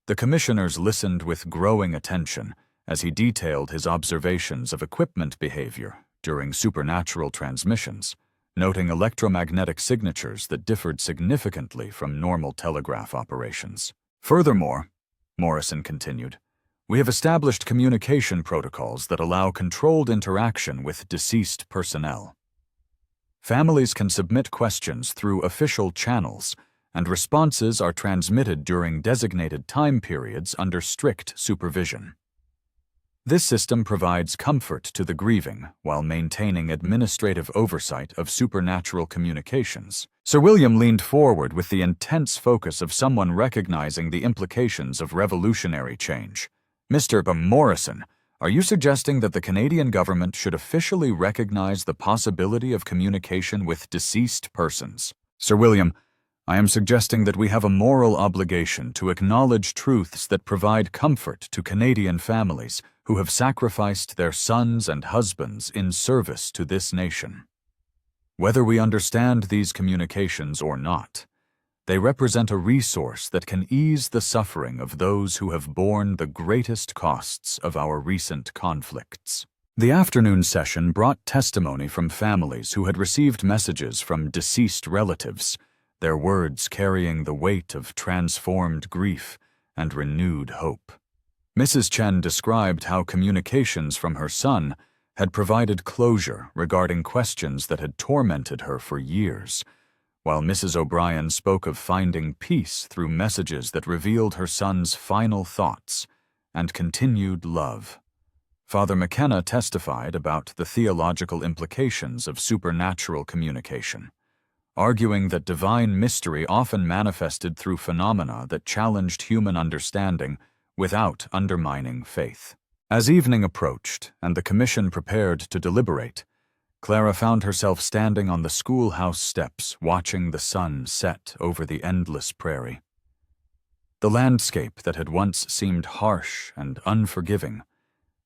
The commissioners listened with growing attention as he detailed his observations of equipment behavior during supernatural transmissions, noting electromagnetic signatures that differed significantly from normal telegraph operations. "Furthermore," Morrison continued, "we have established communication protocols that allow controlled interaction with deceased personnel. Families can submit questions through official channels, and responses are transmitted during designated time periods under strict supervision. This system provides comfort to the grieving while maintaining administrative oversight of supernatural communications." Sir William leaned forward with the intense focus of someone recognizing the implications of revolutionary change. "Mr. Morrison, are you suggesting that the Canadian government should officially recognize the possibility of communication with deceased persons?" "Sir William, I am suggesting that we have a moral obligation to acknowledge truths that provide comfort to Canadian families who have sacrificed their sons and husbands in service to this nation. Whether we understand these communications or not, they represent a resource that can ease the suffering of those who have borne the greatest costs of our recent conflicts." The afternoon session brought testimony from families who had received messages from deceased relatives, their words carrying the weight of transformed grief and renewed hope. Mrs. Chen described how communications from her son had provided closure regarding questions that had tormented her for years, while Mrs. O'Brien spoke of finding peace through messages that revealed her son's final thoughts and continued love. Father McKenna testified about the theological implications of supernatural communication, arguing that divine mystery often manifested through phenomena that challenged human understanding without undermining faith. As evening approached and the commission prepared to deliberate, Clara found herself standing on the schoolhouse steps watching the sun set over the endless prairie. The landscape that had once seemed harsh and unforgiving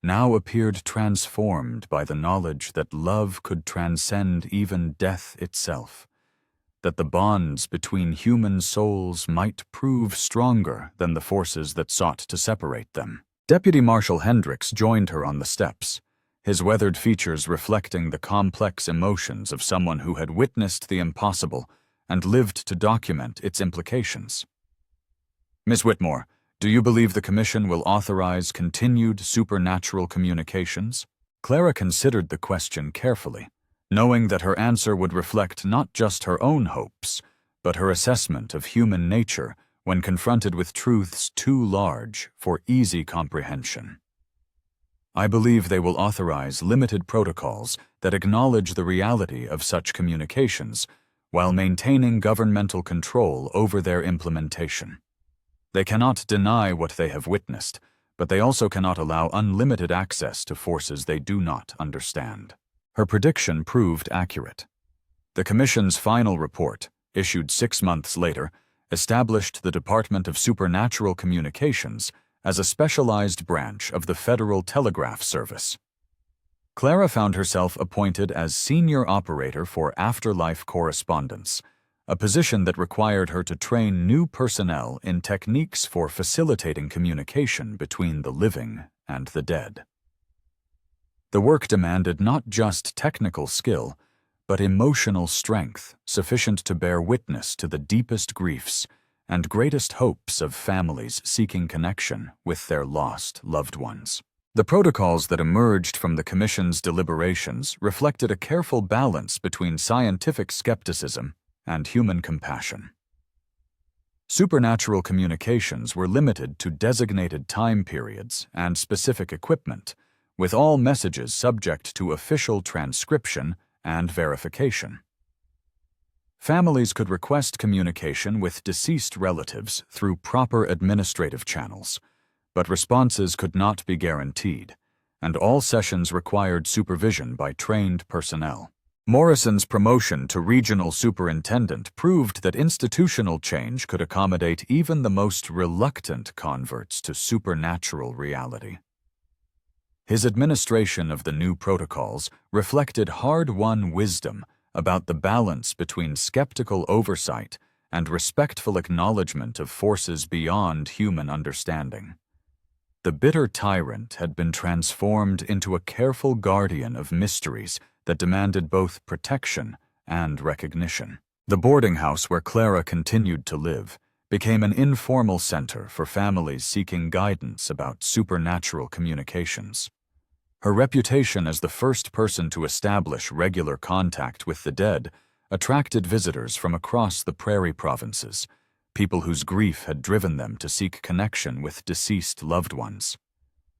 now appeared transformed by the knowledge that love could transcend even death itself, that the bonds between human souls might prove stronger than the forces that sought to separate them. Deputy Marshal Hendricks joined her on the steps, his weathered features reflecting the complex emotions of someone who had witnessed the impossible and lived to document its implications. "Miss Whitmore, do you believe the Commission will authorize continued supernatural communications?" Clara considered the question carefully, knowing that her answer would reflect not just her own hopes, but her assessment of human nature when confronted with truths too large for easy comprehension. I believe they will authorize limited protocols that acknowledge the reality of such communications while maintaining governmental control over their implementation. They cannot deny what they have witnessed, but they also cannot allow unlimited access to forces they do not understand. Her prediction proved accurate. The Commission's final report, issued 6 months later, established the Department of Supernatural Communications as a specialized branch of the Federal Telegraph Service. Clara found herself appointed as Senior Operator for Afterlife Correspondence, a position that required her to train new personnel in techniques for facilitating communication between the living and the dead. The work demanded not just technical skill, but emotional strength sufficient to bear witness to the deepest griefs and greatest hopes of families seeking connection with their lost loved ones. The protocols that emerged from the Commission's deliberations reflected a careful balance between scientific skepticism and human compassion. Supernatural communications were limited to designated time periods and specific equipment, with all messages subject to official transcription and verification. Families could request communication with deceased relatives through proper administrative channels, but responses could not be guaranteed, and all sessions required supervision by trained personnel. Morrison's promotion to regional superintendent proved that institutional change could accommodate even the most reluctant converts to supernatural reality. His administration of the new protocols reflected hard-won wisdom about the balance between skeptical oversight and respectful acknowledgement of forces beyond human understanding. The bitter tyrant had been transformed into a careful guardian of mysteries that demanded both protection and recognition. The boarding house where Clara continued to live became an informal center for families seeking guidance about supernatural communications. Her reputation as the first person to establish regular contact with the dead attracted visitors from across the prairie provinces, people whose grief had driven them to seek connection with deceased loved ones.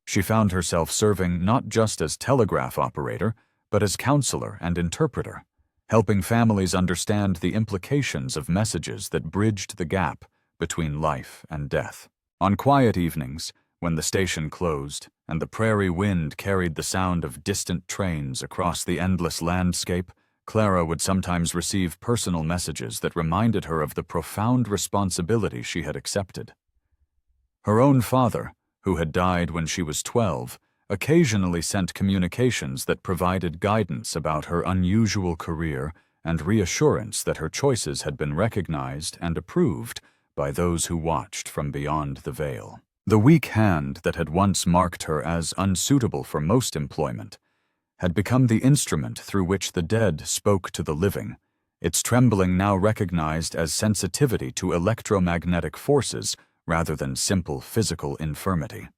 She found herself serving not just as telegraph operator, but as counselor and interpreter, helping families understand the implications of messages that bridged the gap between life and death. On quiet evenings, when the station closed and the prairie wind carried the sound of distant trains across the endless landscape, Clara would sometimes receive personal messages that reminded her of the profound responsibility she had accepted. Her own father, who had died when she was 12, occasionally sent communications that provided guidance about her unusual career and reassurance that her choices had been recognized and approved by those who watched from beyond the veil. The weak hand that had once marked her as unsuitable for most employment had become the instrument through which the dead spoke to the living, its trembling now recognized as sensitivity to electromagnetic forces rather than simple physical infirmity.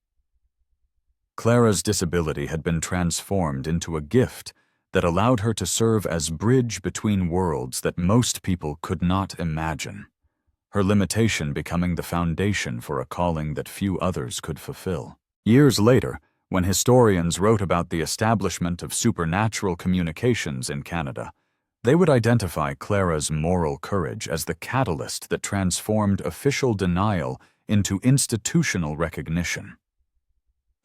Clara's disability had been transformed into a gift that allowed her to serve as bridge between worlds that most people could not imagine, her limitation becoming the foundation for a calling that few others could fulfill. Years later, when historians wrote about the establishment of supernatural communications in Canada, they would identify Clara's moral courage as the catalyst that transformed official denial into institutional recognition.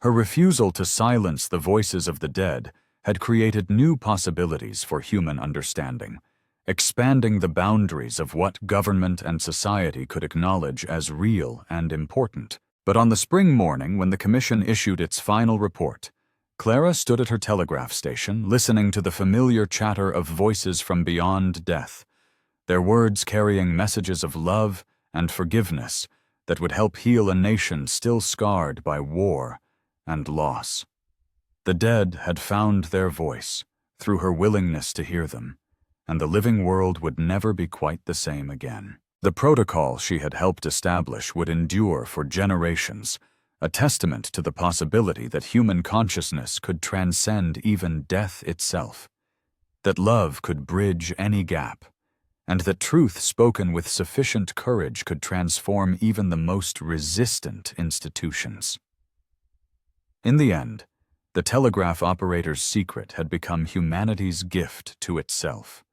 Her refusal to silence the voices of the dead had created new possibilities for human understanding, expanding the boundaries of what government and society could acknowledge as real and important. But on the spring morning when the Commission issued its final report, Clara stood at her telegraph station listening to the familiar chatter of voices from beyond death, their words carrying messages of love and forgiveness that would help heal a nation still scarred by war and loss. The dead had found their voice through her willingness to hear them, and the living world would never be quite the same again. The protocol she had helped establish would endure for generations, a testament to the possibility that human consciousness could transcend even death itself. that love could bridge any gap, and that truth spoken with sufficient courage could transform even the most resistant institutions. In the end, the telegraph operator's secret had become humanity's gift to itself,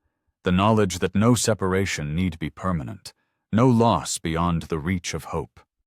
the knowledge that no separation need be permanent, no loss beyond the reach of hope.